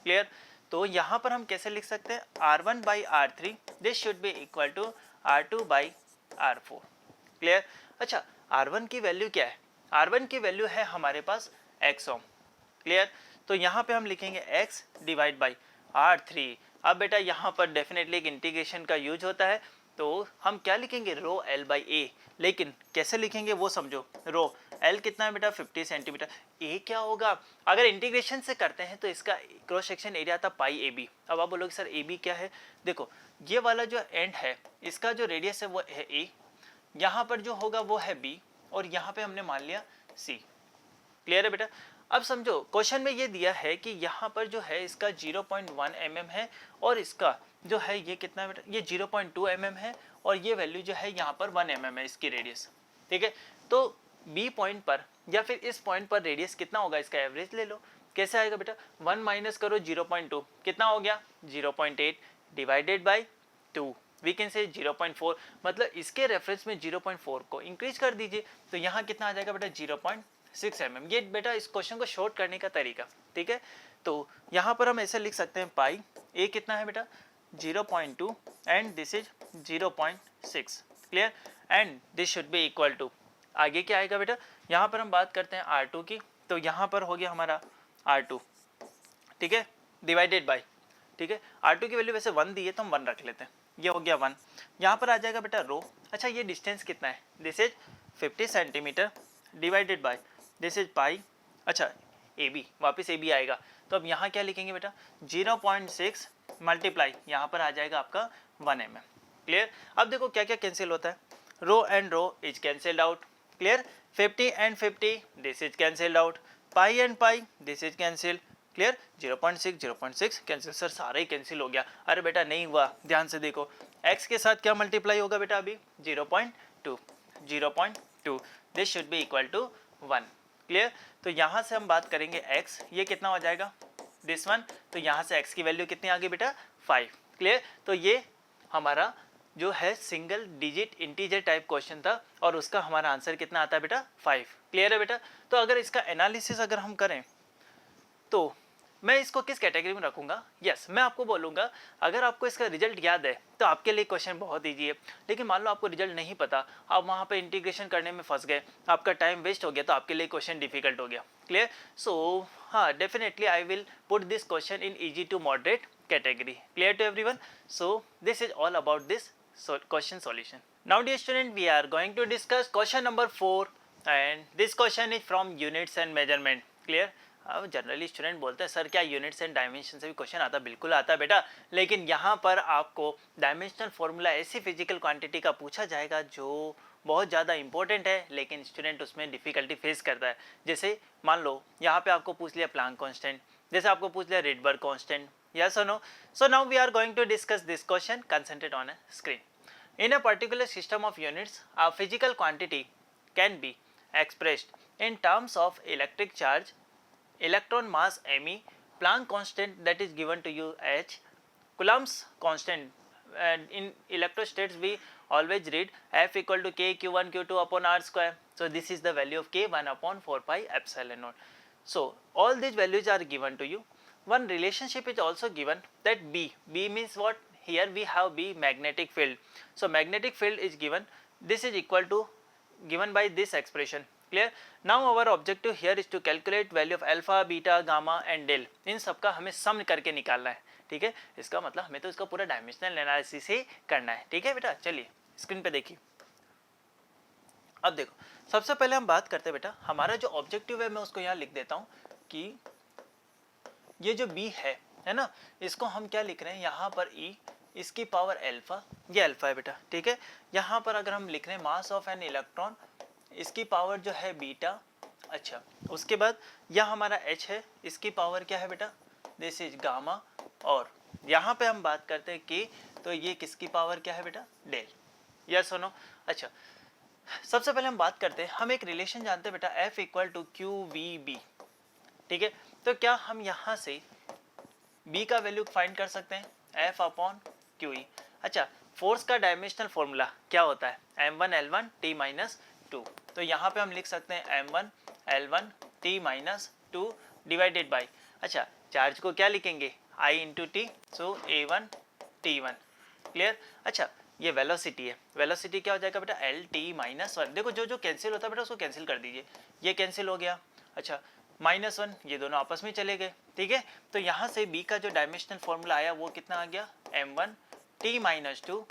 Clear. तो यहाँ पर हम कैसे लिख सकते हैं, R1 by R3 this should be equal to R2 by R4। Clear. अच्छा R1 की वैल्यू क्या है, R1 की वैल्यू है हमारे पास x ओम। क्लियर। तो यहाँ पे हम लिखेंगे x डिवाइड बाई R3। अब बेटा यहाँ पर डेफिनेटली एक इंटीग्रेशन का यूज होता है, तो हम क्या लिखेंगे रो L बाई ए, लेकिन कैसे लिखेंगे वो समझो। रो L कितना है बेटा 50 सेंटीमीटर, A क्या होगा, अगर इंटीग्रेशन से करते हैं तो इसका क्रॉस सेक्शन एरिया था पाई ए बी। अब आप बोलोगे सर ए बी क्या है, देखो ये वाला जो एंड है इसका जो रेडियस है वो है A, यहाँ पर जो होगा वो है B और यहाँ पे हमने मान लिया C। क्लियर है बेटा। अब समझो क्वेश्चन में ये दिया है कि यहाँ पर जो है इसका 0.1 mm है और इसका जो है ये कितना है बेटा, ये 0.2 mm है और ये वैल्यू जो है यहाँ पर 1 mm है इसकी रेडियस। ठीक है। तो बी पॉइंट पर या फिर इस पॉइंट पर रेडियस कितना होगा, इसका एवरेज ले लो। कैसे आएगा बेटा, 1 माइनस करो 0.2 कितना हो गया 0.8 डिवाइडेड बाई 2 वी कैन से 0.4, मतलब इसके रेफरेंस में 0.4 को इंक्रीज कर दीजिए तो यहाँ कितना आ जाएगा बेटा 0.6 mm। ये बेटा इस क्वेश्चन को शॉर्ट करने का तरीका। ठीक है। तो यहाँ पर हम ऐसे लिख सकते हैं पाई ए कितना है बेटा 0.2 and this is 0.6। Clear. And this should be equal to, आगे क्या आएगा बेटा, यहाँ पर हम बात करते हैं R2 की, तो यहाँ पर हो गया हमारा R2। ठीक है, डिवाइडेड बाई, ठीक है R2 की वैल्यू वैसे 1 दी है तो हम 1 रख लेते हैं, ये हो गया 1। यहाँ पर आ जाएगा बेटा रो, अच्छा ये डिस्टेंस कितना है, this is 50 centimetre divided by this is pi, अच्छा ए बी, वापस ए बी आएगा तो अब यहाँ क्या लिखेंगे बेटा 0.6 मल्टीप्लाई, यहाँ पर आ जाएगा आपका 1 mm। क्लियर। अब देखो क्या क्या कैंसिल होता है, rho and rho is cancelled out. Clear. 50 and 50 this is cancelled out, pi and pi this is cancel. Clear. 0.6 cancel, sir सारा ही कैंसिल हो गया। अरे बेटा नहीं हुआ, ध्यान से देखो x के साथ क्या मल्टीप्लाई होगा बेटा अभी 0.2 this should be equal to 1। Clear. तो यहाँ से हम बात करेंगे x, ये कितना हो जाएगा दिस वन, तो यहाँ से x की वैल्यू कितनी आ गई बेटा 5। क्लियर। तो ये हमारा जो है single digit integer type question था और उसका हमारा आंसर कितना आता है बेटा 5। क्लियर है बेटा। तो अगर इसका एनालिसिस अगर हम करें तो मैं इसको किस कैटेगरी में रखूंगा, यस मैं आपको बोलूंगा अगर आपको इसका रिजल्ट याद है तो आपके लिए क्वेश्चन बहुत ईजी है, लेकिन मान लो आपको रिजल्ट नहीं पता, आप वहाँ पे इंटीग्रेशन करने में फंस गए, आपका टाइम वेस्ट हो गया तो आपके लिए क्वेश्चन डिफिकल्ट हो गया। क्लियर। सो हाँ definitely I will put this question in easy to moderate category. Clear to everyone. So this is all about this question solution. Now dear student, we are going to discuss question number 4 and this question is from units and measurement. Clear. अब जनरली स्टूडेंट बोलते हैं सर क्या यूनिट्स एंड डायमेंशन से भी क्वेश्चन आता, बिल्कुल आता है बेटा, लेकिन यहाँ पर आपको डायमेंशनल फॉर्मूला ऐसी फिजिकल क्वांटिटी का पूछा जाएगा जो बहुत ज़्यादा इंपॉर्टेंट है लेकिन स्टूडेंट उसमें डिफिकल्टी फेस करता है। जैसे मान लो यहाँ पे आपको पूछ लिया प्लांक कांस्टेंट, जैसे आपको पूछ लिया Rydberg constant, yes or no? So now we are going to discuss this question. Concentrate on a screen. In a particular system of units, a physical quantity can be expressed in terms of electric charge, electron mass me, Planck constant that is given to you h, Coulomb's constant, and in electrostatics we always read F equal to K Q1 Q2 upon R square. So this is the value of K 1 upon 4 pi epsilon naught. So all these values are given to you. One relationship is also given that B means what, here we have B magnetic field. So magnetic field is given, this is equal to given by this expression. Clear. Now our objective here is to calculate value of alpha, beta, gamma and del. इन सब का हमें सम करके निकालना है। ठीक है, इसका मतलब हमें तो इसका पूरा डायमेंशनल एनालिसिस ही करना है। ठीक है बेटा, चलिए स्क्रीन पे देखिए। अब देखो सबसे पहले हम बात करते हैं बेटा, हमारा जो ऑब्जेक्टिव है मैं उसको यहाँ लिख देता हूँ कि ये जो B है ना, इसको हम क्या लिख रहे हैं यहाँ पर E, इसकी पावर अल्फा, ये अल्फा है बेटा। ठीक है, यहाँ पर अगर हम लिख रहे हैं मास ऑफ एन इलेक्ट्रॉन, इसकी पावर जो है बीटा। अच्छा, उसके बाद यह हमारा H है, इसकी पावर क्या है बेटा, दिस इज गामा। और यहाँ पे हम बात करते हैं कि तो ये किसकी पावर क्या है बेटा, डेल। यस और नो। अच्छा सबसे पहले हम बात करते हैं, हम एक रिलेशन जानते हैं बेटा, F equal to Q V B, ठीक है। तो क्या हम यहाँ से B का वैल्यू फाइंड कर सकते हैं, F अपॉन क्यू ई। अच्छा, फोर्स का डायमेंशनल फॉर्मूला क्या होता है, m1 l1 t minus two. तो यहाँ पे हम लिख सकते हैं m1 l1 t minus two divided by, अच्छा चार्ज को क्या लिखेंगे, I into T, so a1 t1, clear. अच्छा, ये वेलोसिटी है, वेलोसिटी क्या हो जाएगा बेटा, एल टी माइनस वन। देखो जो जो कैंसिल होता है बेटा उसको कैंसिल कर दीजिए, ये कैंसिल हो गया। अच्छा, -1, ये दोनों आपस में चले गए, ठीक है। तो यहाँ से B का जो डायमेंशनल फॉर्मूला आया वो कितना आ गया, m1 t minus two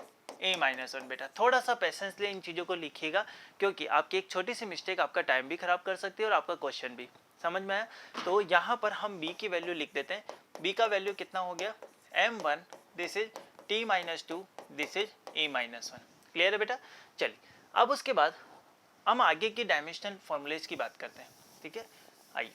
a minus one. बेटा थोड़ा सा पेशेंस ले, इन चीज़ों को लिखिएगा, क्योंकि आपकी एक छोटी सी मिस्टेक आपका टाइम भी खराब कर सकती है और आपका क्वेश्चन भी। समझ में आया? तो यहाँ पर हम B की वैल्यू लिख देते हैं। B का वैल्यू कितना हो गया, m1 this is t minus two, this is a minus one. Clear है बेटा? चलिए अब उसके बाद हम आगे की डायमेंशनल फॉर्मूलेज की बात करते हैं, ठीक है। आइए,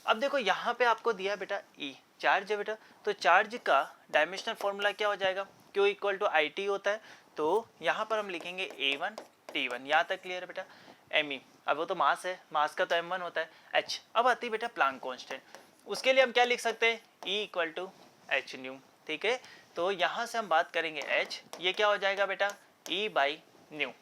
अब देखो यहाँ पे आपको दिया है बेटा E, चार्ज है बेटा, तो चार्ज का डायमेंशनल फॉर्मूला क्या हो जाएगा, Q equal to I T होता है। तो यहाँ पर हम लिखेंगे A1 T1, यहाँ तक क्लियर है बेटा। Me, अब वो तो मास है, मास का तो M1 होता है। H, अब आती है बेटा प्लांक कांस्टेंट, उसके लिए हम क्या लिख सकते हैं, E equal to H nu, ठीक है। तो यहाँ से हम बात करेंगे H, ये क्या हो जाएगा बेटा, E बाई न्यू।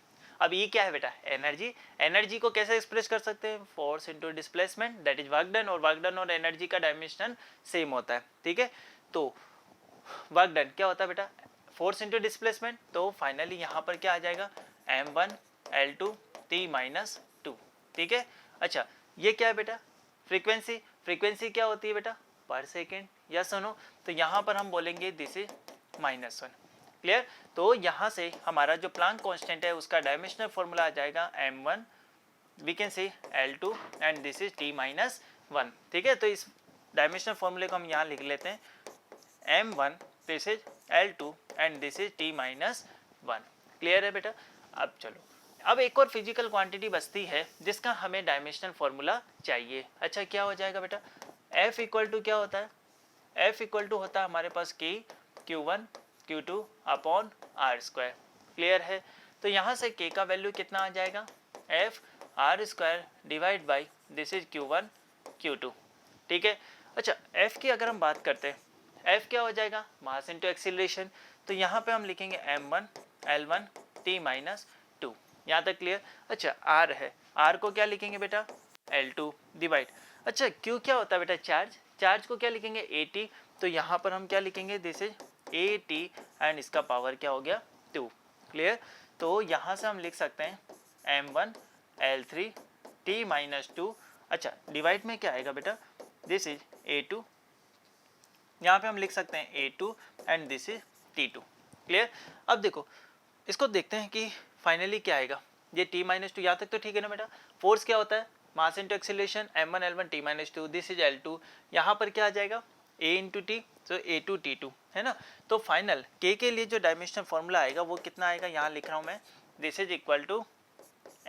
अब ये क्या है बेटा, एनर्जी। एनर्जी को कैसे एक्सप्रेस कर सकते हैं, force into displacement, that is work done, और वर्क डन और एनर्जी का डायमेंशन सेम होता है, ठीक है। तो वर्क डन क्या होता है बेटा, फोर्स इनटू डिस्प्लेसमेंट। तो फाइनली यहाँ पर क्या आ जाएगा, m1 l2 t minus two, ठीक है। अच्छा, ये क्या है बेटा, फ्रीक्वेंसी। फ्रीक्वेंसी क्या होती है बेटा, पर सेकेंड, या सुनो, तो यहाँ पर हम बोलेंगे दिस इज -1, क्लियर। तो यहाँ से हमारा जो प्लांक कांस्टेंट है उसका डायमेंशनल फॉर्मूला आ जाएगा m1, we can say l2 and this is t minus one, ठीक है। तो इस डायमेंशनल फॉर्मूले को हम यहाँ लिख लेते हैं, m1 this is l2 and this is t minus one. Clear है बेटा? अब चलो, अब एक और फिजिकल क्वांटिटी बचती है जिसका हमें डायमेंशनल फॉर्मूला चाहिए। अच्छा, क्या हो जाएगा बेटा, F इक्वल टू क्या होता है, F इक्वल टू होता है हमारे पास K Q1 Q2 upon R square. Clear है? तो यहाँ से K का वैल्यू कितना आ जाएगा, F R square divide by this is Q1 Q2, ठीक है। अच्छा, F की अगर हम बात करते हैं, F क्या हो जाएगा, मास इंटू एक्सीलरेशन। तो यहाँ पे हम लिखेंगे m1 l1 t minus two, यहाँ तक क्लियर। अच्छा, R है, R को क्या लिखेंगे बेटा, l2 डिवाइड, अच्छा Q क्या होता है बेटा, चार्ज। चार्ज को क्या लिखेंगे, at। तो यहाँ पर हम क्या लिखेंगे, दिस इज at एंड इसका पावर क्या हो गया, 2, क्लियर। तो यहाँ से हम लिख सकते हैं m1 l3 t minus two, अच्छा डिवाइड में क्या आएगा बेटा, दिस इज a2, यहाँ पे हम लिख सकते हैं a2 and this is t2, clear. अब देखो इसको देखते हैं कि फाइनली क्या आएगा, ये t माइनस टू, यहाँ तक तो ठीक है ना बेटा। फोर्स क्या होता है, mass into acceleration, m1 l1 t minus two, this is l2, यहाँ पर क्या आ जाएगा, a इंटू टी, तो a2 t2 है ना। तो फाइनल k के लिए जो डायमेंशनल फॉर्मूला आएगा वो कितना आएगा, यहाँ लिख रहा हूँ मैं, this is equal to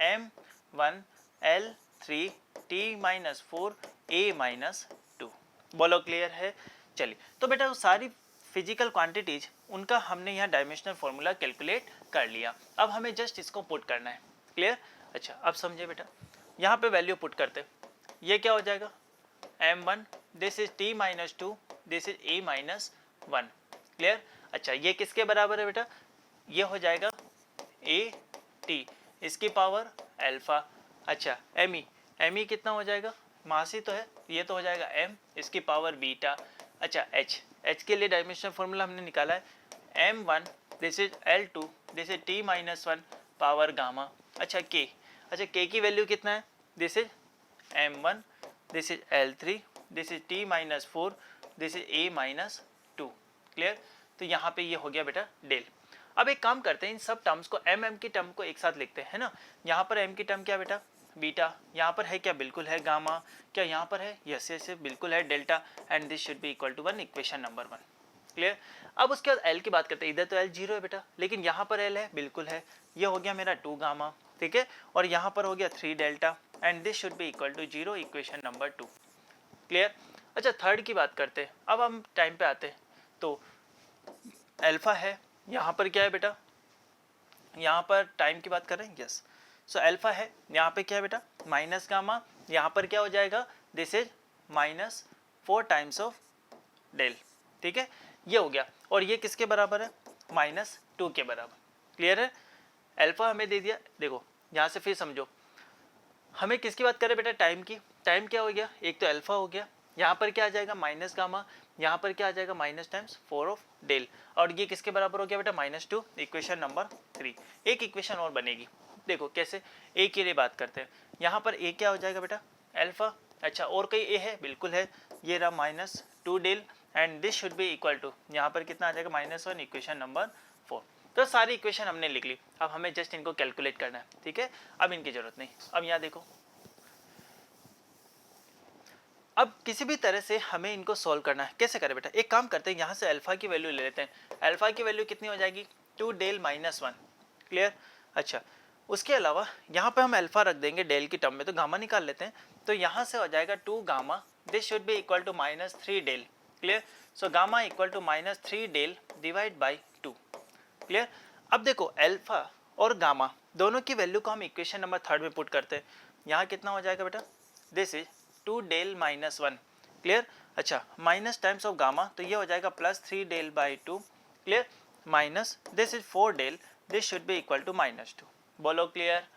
m1 l3 t minus four a minus two. बोलो क्लियर है? चलिए, तो बेटा वो सारी फिजिकल क्वांटिटीज उनका हमने यहाँ डायमेंशनल फॉर्मूला कैलकुलेट कर लिया। अब हमें जस्ट इसको पुट करना है, क्लियर। अच्छा, अब समझे बेटा, यहाँ पे वैल्यू पुट करते, ये क्या हो जाएगा, m1 this is t minus two, this is a minus one, clear. अच्छा, ये किसके बराबर है बेटा, ये हो जाएगा a t, इसकी पावर अल्फा। अच्छा, me कितना हो जाएगा, मास ही तो है, ये तो हो जाएगा m, इसकी पावर बीटा। अच्छा, h के लिए डायमेंशनल फॉर्मूला हमने निकाला है, m1 this is l2 this is t minus one power gamma. अच्छा, k की वैल्यू कितना है, this is m1 this is l3 this is t minus four this is a minus to, clear. तो यहाँ पे ये हो गया बेटा डेल। अब एक काम करते हैं, इन सब टर्म्स को m की टर्म को एक साथ लिखते हैं ना। यहाँ पर m की टर्म क्या बेटा, बीटा, यहाँ पर है क्या, बिल्कुल है गामा, क्या यहाँ पर है, यस यस बिल्कुल है delta, and this should be equal to one, equation number 1, clear. अब उसके बाद l की बात करते हैं, इधर तो l जीरो है बेटा, लेकिन यहाँ पर l है, बिल्कुल है, ये हो गया मेरा 2 गामा, ठीक है, और यहाँ पर हो गया 3 delta, and this should be equal to 0, equation number 2, clear. अच्छा, थर्ड की बात करते हैं, अब हम टाइम पे आते हैं, तो अल्फा है, यहाँ पर क्या है बेटा, यहाँ पर टाइम की बात कर रहे हैं, यस, सो अल्फा है, यहाँ पे क्या है बेटा माइनस गामा, यहाँ पर क्या हो जाएगा this is minus 4 times of del, ठीक है ये हो गया। और ये किसके बराबर है -2 के बराबर, क्लियर है। अल्फा हमें दे दिया, देखो यहाँ से फिर समझो हमें किसकी बात करें बेटा टाइम की, टाइम क्या हो गया एक तो अल्फा हो गया, यहाँ पर क्या आ जाएगा माइनस गामा, यहाँ पर क्या आ जाएगा माइनस टाइम्स 4 ऑफ डेल, और ये किसके बराबर हो गया बेटा -2, इक्वेशन नंबर 3। एक इक्वेशन और बनेगी, देखो कैसे ए के लिए बात करते हैं, यहाँ पर ए क्या हो जाएगा बेटा अल्फा, अच्छा और कहीं ए है बिल्कुल है, ये रहा -2 del and this should be equal to, यहाँ पर कितना आ जाएगा -1, इक्वेशन नंबर 4। तो सारी इक्वेशन हमने लिख ली, अब हमें जस्ट इनको कैलकुलेट करना है, ठीक है अब इनकी जरूरत नहीं। अब यहाँ देखो अब किसी भी तरह से हमें इनको सॉल्व करना है, कैसे करें बेटा, एक काम करते हैं यहाँ से अल्फा की वैल्यू ले लेते हैं, अल्फा की वैल्यू कितनी हो जाएगी 2 डेल -1, क्लियर। अच्छा उसके अलावा यहाँ पे हम अल्फा रख देंगे डेल की टर्म में, तो गामा निकाल लेते हैं, तो यहाँ से हो जाएगा 2 gamma, this should be equal to -3 del, clear. So gamma equal to -3 del divide by 2, clear. अब देखो अल्फा और गामा दोनों की वैल्यू को हम इक्वेशन नंबर 3 में पुट करते हैं, यहाँ कितना हो जाएगा बेटा दिस इज 2 डेल -1, क्लियर। अच्छा माइनस टाइम्स ऑफ गामा, तो ये हो जाएगा +3 del by 2, clear, minus this is 4 del, this should be equal to -2, बोलो क्लियर।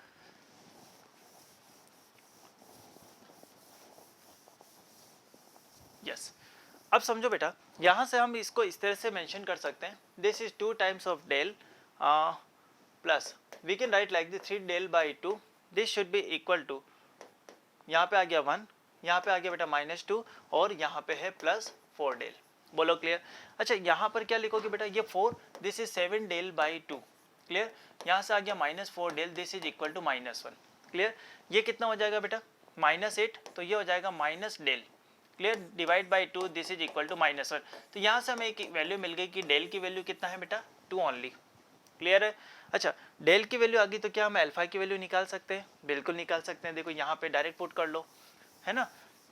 यस अब समझो बेटा यहाँ से हम इसको इस तरह से मेंशन कर सकते हैं, this is 2 times of del plus we can write like the 3 del by 2, this should be equal to, यहाँ पे आ गया 1, यहाँ पे आ गया बेटा -2 और यहाँ पे है +4 डेल, बोलो क्लियर। अच्छा यहाँ पर क्या लिखोगे बेटा ये 4, this is 7 del by 2, clear, यहाँ से आ गया -4 del, this is equal to -1, clear. ये कितना हो जाएगा बेटा -8, तो ये हो जाएगा minus del, clear, divide by 2, this is equal to -1। तो यहाँ से हमें एक वैल्यू मिल गई कि डेल की वैल्यू कितना है बेटा 2 ओनली, क्लियर है। अच्छा डेल की वैल्यू आ गई तो क्या हम अल्फा की वैल्यू निकाल सकते हैं, बिल्कुल निकाल सकते हैं, देखो यहाँ पे डायरेक्ट पुट कर लो, है ना।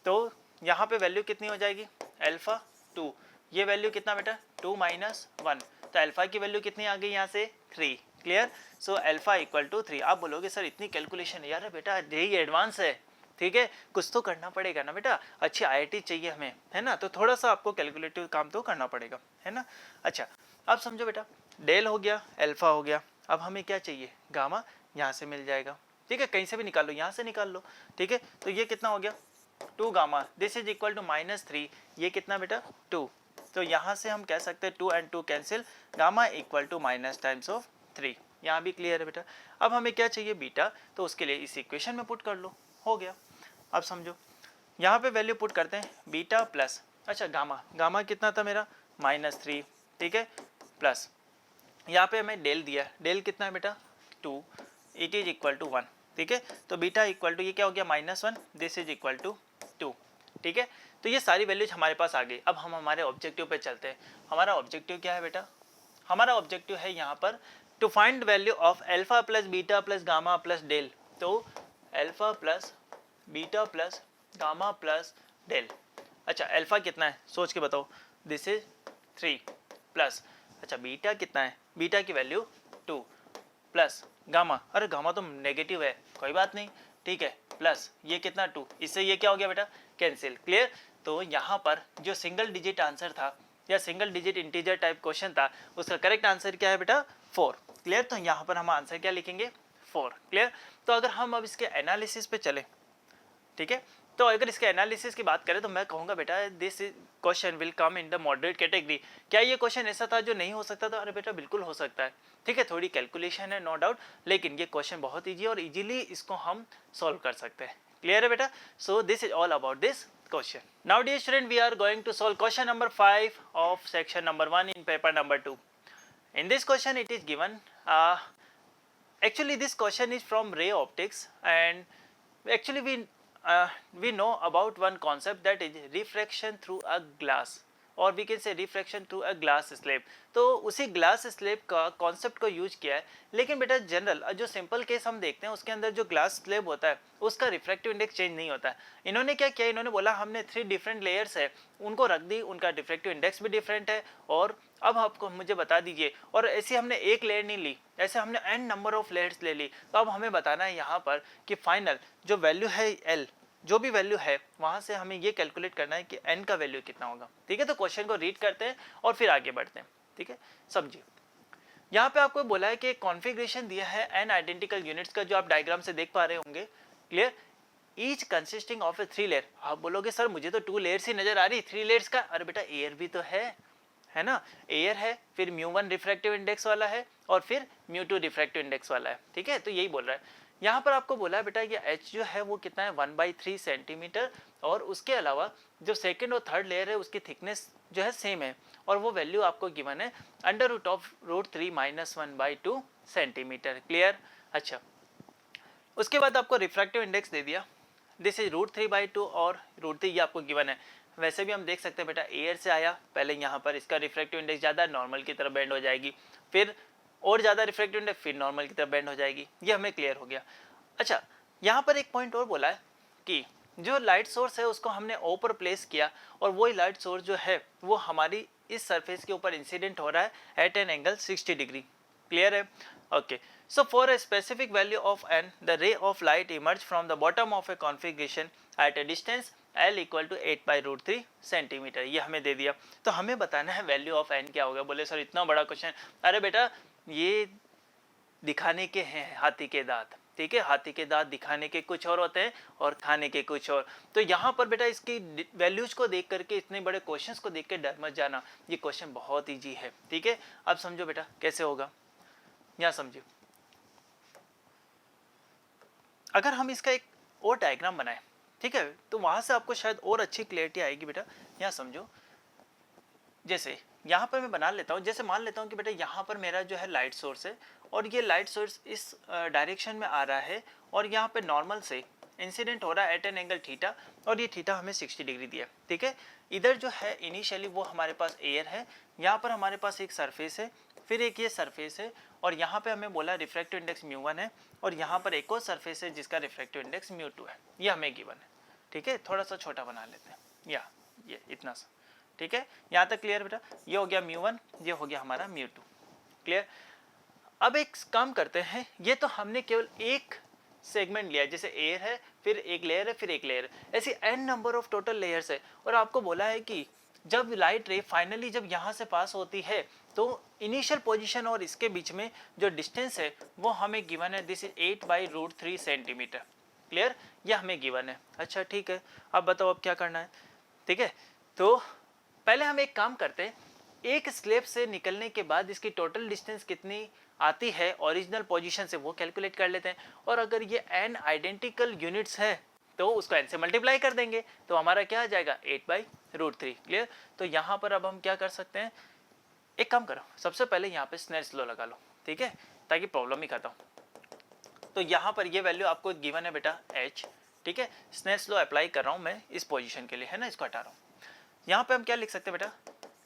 तो यहाँ पे वैल्यू कितनी हो जाएगी अल्फा 2, ये वैल्यू कितना बेटा 2 - 1, तो अल्फा की वैल्यू कितनी आ गई यहाँ से 3, clear. So alpha equal to 3। आप बोलोगे सर इतनी कैलकुलेशन है, यार बेटा यही एडवांस है, ठीक है कुछ तो करना पड़ेगा ना बेटा, अच्छी आईआईटी चाहिए हमें, है ना, तो थोड़ा सा आपको कैलकुलेटिव काम तो करना पड़ेगा, है ना। अच्छा अब समझो बेटा डेल हो गया अल्फा हो गया, अब हमें क्या चाहिए गामा, यहाँ से मिल जाएगा, ठीक है कहीं से भी निकाल लो, यहाँ से निकाल लो, ठीक है। तो ये कितना हो गया 2 gamma, this is equal to -3, ये कितना बेटा 2, तो यहाँ से हम कह सकते हैं 2 and 2 cancel, gamma equal to minus times of 3, यहाँ भी क्लियर है बेटा। अब हमें क्या चाहिए बीटा, तो उसके लिए इस इक्वेशन में पुट कर लो, हो गया। अब समझो यहाँ पे वैल्यू पुट करते हैं बीटा प्लस, अच्छा गामा, गामा कितना था मेरा -3, ठीक है, प्लस यहाँ पे हमें डेल दिया, डेल कितना है बेटा 2, इट इज इक्वल टू 1, ठीक है। तो बीटा इक्वल टू ये क्या हो गया -1, दिस इज इक्वल टू 2, ठीक है। तो ये सारी वैल्यूज हमारे पास आ गई। अब हम हमारे ऑब्जेक्टिव पे चलते हैं। हमारा ऑब्जेक्टिव क्या है बेटा, हमारा ऑब्जेक्टिव है यहाँ पर to find value of alpha plus beta plus gamma plus del, तो alpha plus beta plus gamma plus del. अच्छा अल्फा कितना है सोच के बताओ, दिस इज 3 प्लस, अच्छा बीटा कितना है, बीटा की वैल्यू 2 प्लस गामा, अरे गामा तो नेगेटिव है कोई बात नहीं, ठीक है, प्लस ये कितना 2, इससे ये क्या हो गया बेटा कैंसिल, क्लियर। तो यहाँ पर जो सिंगल डिजिट आंसर था या single digit integer type question था उसका करेक्ट आंसर क्या है बेटा 4, क्लियर। तो यहाँ पर हम आंसर क्या लिखेंगे 4, क्लियर। तो अगर हम अब इसके एनालिसिस पे चले, ठीक है, तो अगर इसके एनालिसिस की बात करें तो मैं कहूँगा बेटा this question will come in the moderate category. क्या ये क्वेश्चन ऐसा था जो नहीं हो सकता था, अरे बेटा बिल्कुल हो सकता है, ठीक है, थोड़ी कैलकुलेशन है नो डाउट, लेकिन ये क्वेश्चन बहुत ईजी और इजीली इसको हम सॉल्व कर सकते हैं, क्लियर है बेटा। So this is all about this question. Now dear student, we are going to solve question number 5 of section number 1 in paper number 2. In this question it is given, actually this question is from ray optics, and actually we know about one concept, that is refraction through a glass. और we can say refraction through a glass slab. तो उसी ग्लास स्लैब का कॉन्सेप्ट को यूज किया है। लेकिन बेटा जनरल जो सिंपल केस हम देखते हैं उसके अंदर जो ग्लास स्लैब होता है उसका रिफ्रैक्टिव इंडेक्स चेंज नहीं होता है। इन्होंने क्या किया, इन्होंने बोला हमने 3 डिफरेंट लेयर्स है उनको रख दी, उनका रिफ्रैक्टिव इंडेक्स भी डिफरेंट है, और अब आपको मुझे बता दीजिए, और ऐसे हमने एक लेयर नहीं ली, ऐसे हमने n नंबर ऑफ लेयर्स ले ली। तो अब हमें बताना है यहाँ पर कि फाइनल जो वैल्यू है l, जो भी वैल्यू है वहां से हमें ये कैलकुलेट करना है कि n का वैल्यू कितना होगा। ठीक है, तो क्वेश्चन को रीड करते हैं और फिर आगे बढ़ते हैं। ठीक है, समझिए यहाँ पे आपको बोला है कि कॉन्फ़िगरेशन दिया है n आइडेंटिकल यूनिट्स का, जो आप डायग्राम से देख पा रहे होंगे। Clear, each consisting of A 3 layer. आप बोलोगे सर मुझे तो 2 लेयर्स ही नजर आ रही, 3 लेयर्स का। अरे बेटा एयर भी तो है ना, एयर है, फिर μ1 रिफ्रैक्टिव इंडेक्स वाला है और फिर μ2 रिफ्रैक्टिव इंडेक्स वाला है। ठीक है, तो यही बोल रहा है यहाँ पर। आपको बोला है बेटा ये h जो है वो कितना है 1/3 सेंटीमीटर, और उसके अलावा जो सेकंड और थर्ड लेयर है उसकी थिकनेस जो है सेम है, और वो वैल्यू आपको गिवन है √3 - 1/2 सेंटीमीटर। क्लियर। अच्छा, उसके बाद आपको रिफ्रैक्टिव इंडेक्स दे दिया, दिस इज √3/2 और √3 ये आपको गिवन है। वैसे भी हम देख सकते हैं बेटा एयर से आया, पहले यहाँ पर इसका रिफ्रैक्टिव इंडेक्स ज़्यादा नॉर्मल की तरफ बेंड हो जाएगी, फिर और ज़्यादा रिफ्रैक्टिव इंडेक्स, फिर नॉर्मल की तरफ बेंड हो जाएगी। ये हमें क्लियर हो गया। अच्छा, यहाँ पर एक पॉइंट और बोला है कि जो लाइट सोर्स है उसको हमने ओ पर प्लेस किया, और वही लाइट सोर्स जो है वो हमारी इस सरफेस के ऊपर इंसिडेंट हो रहा है at an angle 60 degree. Clear है। Okay, so for a specific value of n, the ray of light emerge from the bottom of a configuration at a distance l equal to 8/√3 centimetre. ये हमें दे दिया, तो हमें बताना है वैल्यू ऑफ n क्या होगा। बोले सर इतना बड़ा क्वेश्चन। अरे बेटा ये दिखाने के हैं हाथी के दांत। ठीक है, हाथी के दांत दिखाने के कुछ और होते हैं और खाने के कुछ और। तो यहाँ पर बेटा इसकी वैल्यूज को देख करके, इतने बड़े क्वेश्चंस को देख के डर मत जाना, ये क्वेश्चन बहुत ईजी है। ठीक है, अब समझो बेटा कैसे होगा, यहाँ समझिए। अगर हम इसका एक और डायग्राम बनाएं, ठीक है, तो वहां से आपको शायद और अच्छी क्लियरिटी आएगी। बेटा यहाँ समझो, जैसे यहाँ पर मैं बना लेता हूँ, जैसे मान लेता हूँ कि बेटा यहाँ पर मेरा जो है लाइट सोर्स है, और ये लाइट सोर्स इस डायरेक्शन में आ रहा है, और यहाँ पे नॉर्मल से इंसिडेंट हो रहा है एट एन एंगल थीटा, और ये थीटा हमें 60 डिग्री दिया। ठीक है, इधर जो है इनिशियली वो हमारे पास एयर है, यहाँ पर हमारे पास एक सरफेस है, फिर एक ये सरफेस है, और यहाँ पे हमें बोला रिफ्रैक्टिव इंडेक्स μ1 है, और यहाँ पर एक और सरफेस है जिसका रिफ्रैक्टिव इंडेक्स μ2 है। ये हमें गिवन है। ठीक है, थोड़ा सा छोटा बना लेते हैं, या ये इतना सा। ठीक है, यहाँ तक क्लियर बेटा। ये हो गया μ1, ये हो गया हमारा μ2। क्लियर। अब एक काम करते हैं, ये तो हमने केवल एक सेगमेंट लिया, जैसे एयर है, फिर एक लेयर है, फिर एक लेयर है, ऐसी n number of total layers है। और आपको बोला है कि जब लाइट रे फाइनली जब यहाँ से पास होती है तो इनिशियल पोजीशन और इसके बीच में जो डिस्टेंस है वो हमें गिवन है, दिस इज 8/√3 सेंटीमीटर। क्लियर, ये हमें गिवन है। अच्छा ठीक है, अब बताओ अब क्या करना है। ठीक है, तो पहले हम एक काम करते हैं, एक स्लैब से निकलने के बाद इसकी टोटल डिस्टेंस कितनी आती है ओरिजिनल पोजीशन से वो कैलकुलेट कर लेते हैं, और अगर ये n आइडेंटिकल यूनिट्स है तो उसको n से मल्टीप्लाई कर देंगे, तो हमारा क्या आ जाएगा 8/√3। क्लियर। तो यहाँ पर अब हम क्या कर सकते हैं, एक काम करो, सबसे पहले यहाँ पे स्नेल्स लॉ लगा लो। ठीक है, ताकि प्रॉब्लम ही खत्म। तो यहाँ पर ये वैल्यू आपको गिवन है बेटा h। ठीक है, स्नेल्स लॉ अप्लाई कर रहा हूँ मैं इस पोजीशन के लिए, है ना, इसको हटा रहा हूँ। यहाँ पे हम क्या लिख सकते हैं बेटा,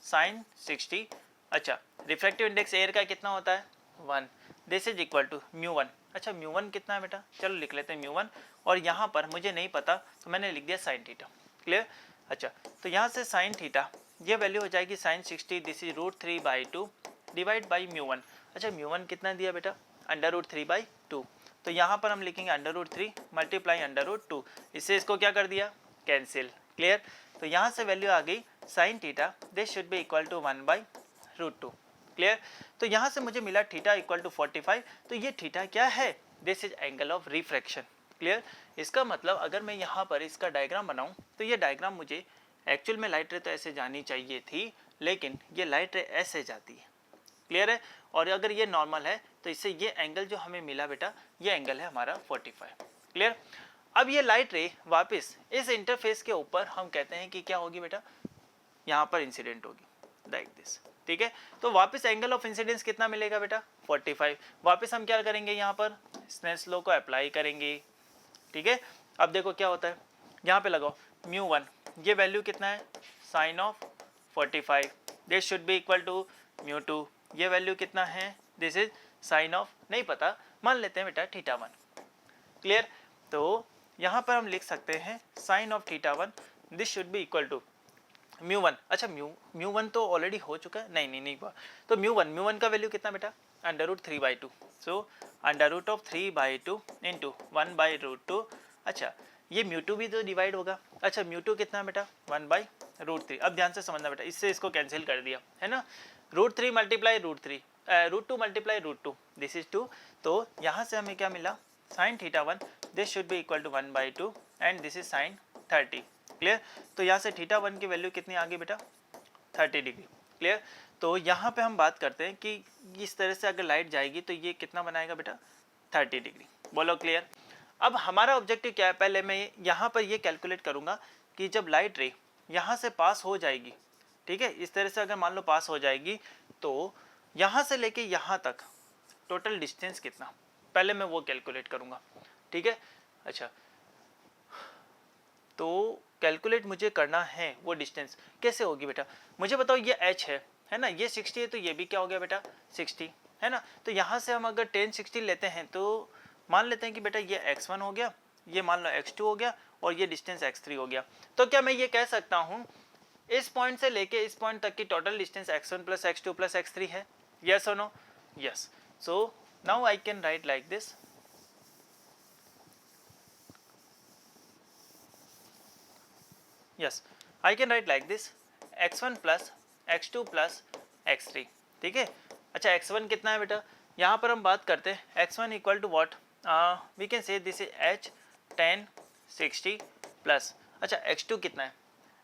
sin 60। अच्छा, रिफ्रैक्टिव इंडेक्स एयर का कितना होता है 1, दिस इज इक्वल टू μ1। अच्छा μ1 कितना है बेटा, चलो लिख लेते हैं μ1, और यहाँ पर मुझे नहीं पता तो मैंने लिख दिया sin थीटा। क्लियर। अच्छा, तो यहाँ से sin थीटा ये वैल्यू हो जाएगी sin 60, this is √3/2 divide by μ1। अच्छा μ1 कितना दिया बेटा, √3/2। तो यहाँ पर हम लिखेंगे √3 मल्टीप्लाई √2, इससे इसको क्या कर दिया, कैंसिल। क्लियर। तो यहाँ से वैल्यू आ गई sin theta, this should be equal to 1/√2। Clear. तो यहाँ से मुझे मिला थीटा इक्वल टू 45। तो ये थीटा क्या है, this is angle of refraction. Clear. इसका मतलब अगर मैं यहाँ पर इसका डायग्राम बनाऊँ तो ये डायग्राम मुझे एक्चुअल में लाइट रे तो ऐसे जानी चाहिए थी, लेकिन ये लाइट रे ऐसे जाती है। क्लियर है। और अगर ये नॉर्मल है तो इससे ये एंगल जो हमें मिला बेटा, ये एंगल है हमारा 45। क्लियर। अब ये लाइट रे वापस इस इंटरफेस के ऊपर हम कहते हैं कि क्या होगी बेटा, यहाँ पर इंसिडेंट होगी लाइक दिस। ठीक है, तो वापस एंगल ऑफ इंसिडेंस कितना मिलेगा बेटा 45। वापस हम क्या करेंगे, यहाँ पर स्नेल्स लॉ को अप्लाई करेंगे। ठीक है, अब देखो क्या होता है, यहाँ पे लगाओ μ1, ये वैल्यू कितना है sin of 45, this should be equal to mu two, ये वैल्यू कितना है, दिस इज साइन ऑफ नहीं पता, मान लेते हैं बेटा थीटा वन। क्लियर, तो यहाँ पर हम लिख सकते हैं sine of theta one, this should be equal to mu one. अच्छा म्यू वन तो ऑलरेडी हो चुका है, नहीं हुआ, तो म्यू वन का वैल्यू कितना बेटा, under root 3/2, so under root of 3/2 into 1/√2। अच्छा ये म्यू टू भी तो डिवाइड होगा, अच्छा म्यू टू कितना बेटा 1/√3। अब ध्यान से समझना बेटा, इससे इसको कैंसिल कर दिया है ना, √3 मल्टीप्लाई √2 मल्टीप्लाई √2, दिस इज 2, तो यहाँ से हमें क्या मिला, sine theta one, this should be equal to 1/2 and this is sine 30। Clear, तो यहाँ से थीटा वन की वैल्यू कितनी आ गई बेटा 30 डिग्री। क्लियर, तो यहाँ पे हम बात करते हैं कि इस तरह से अगर लाइट जाएगी तो ये कितना बनाएगा बेटा 30 डिग्री, बोलो क्लियर। अब हमारा ऑब्जेक्टिव क्या है, पहले मैं यहाँ पर ये कैलकुलेट करूँगा कि जब लाइट रे यहाँ से पास हो जाएगी, ठीक है, इस तरह से अगर मान लो पास हो जाएगी, तो यहाँ से लेके यहाँ तक टोटल डिस्टेंस कितना, पहले मैं वो कैलकुलेट करूँगा, ठीक है। अच्छा तो कैलकुलेट मुझे करना है वो डिस्टेंस, कैसे होगी बेटा, मुझे बताओ ये h है ना, ये 60 है, तो ये भी क्या हो गया बेटा 60 है ना, तो यहाँ से हम अगर 10 60 लेते हैं तो मान लेते हैं कि बेटा ये x1 हो गया, ये मान लो x2 हो गया और ये डिस्टेंस x3 हो गया। तो क्या मैं ये कह सकता हूँ इस पॉइंट से लेके इस पॉइंट तक की total distance x1 plus x2 plus x3 है, यस और no, yes. So now I can write like this, yes I can write like this, x1 plus x2 plus x3, ठीक है। अच्छा x1 कितना है बेटा, यहाँ पर हम बात करते हैं x1 equal to what, we can say this is h 10 60 plus, अच्छा x2 कितना है,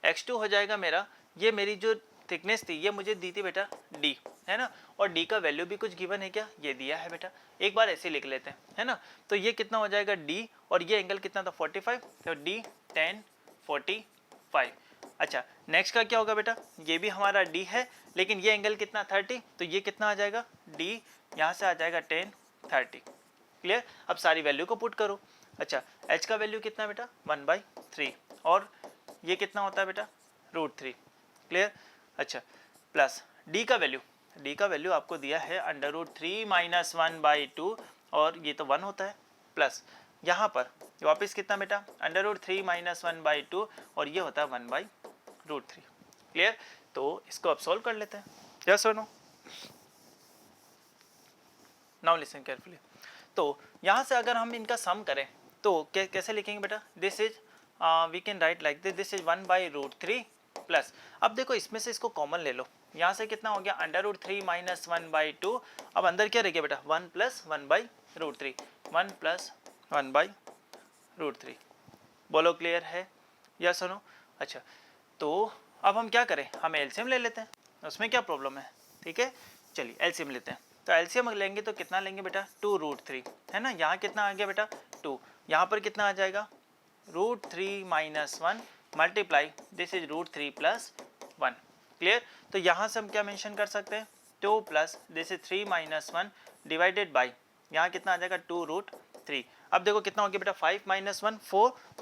x2 हो जाएगा मेरा, ये मेरी जो थिकनेस थी ये मुझे दी थी बेटा d है ना, और d का वैल्यू भी कुछ गिवन है क्या, ये दिया है बेटा, एक बार ऐसे लिख लेते हैं है ना, तो ये कितना हो जाएगा d, और ये एंगल कितना था 45, तो d 10 45। अच्छा नेक्स्ट का क्या होगा बेटा, ये भी हमारा d है लेकिन ये एंगल कितना 30, तो ये कितना आ जाएगा d, यहाँ से आ जाएगा 10 30। क्लियर, अब सारी वैल्यू को पुट करो। अच्छा h का वैल्यू कितना बेटा 1/3 और ये कितना होता है बेटा √3। क्लियर, अच्छा प्लस d का वैल्यू आपको दिया है √3 माइनस 1/2 और ये तो 1 होता है, प्लस यहाँ पर वापस कितना बेटा √3 माइनस 1/2 और ये होता है 1/√3। क्लियर, तो इसको अब सॉल्व कर लेते हैं, यस और नो। नाउ लिसन केयरफुली, तो यहाँ से अगर हम इनका सम करें तो कैसे लिखेंगे बेटा, this is we can write like this is 1/√3 plus, अब देखो इसमें से इसको कॉमन ले लो, यहाँ से कितना हो गया √3 माइनस 1/2, अब अंदर क्या रह गया बेटा 1 प्लस 1/√3, 1 प्लस 1/√3, बोलो क्लियर है, यस और नो। अच्छा तो अब हम क्या करें, हम एलसीएम ले लेते हैं, उसमें क्या प्रॉब्लम है, ठीक है, चलिए एलसीएम लेते हैं। तो एलसीएम लेंगे तो कितना लेंगे बेटा 2√3 है ना, यहाँ कितना आ गया बेटा 2, यहाँ पर कितना आ जाएगा √3 minus 1 multiply this is √3 plus 1। Clear, तो यहाँ से हम क्या मेंशन कर सकते हैं 2 plus this is 3 minus 1 divided by, यहाँ कितना आ जाएगा 2√3। अब देखो कितना हो गया बेटा 5 माइनस 1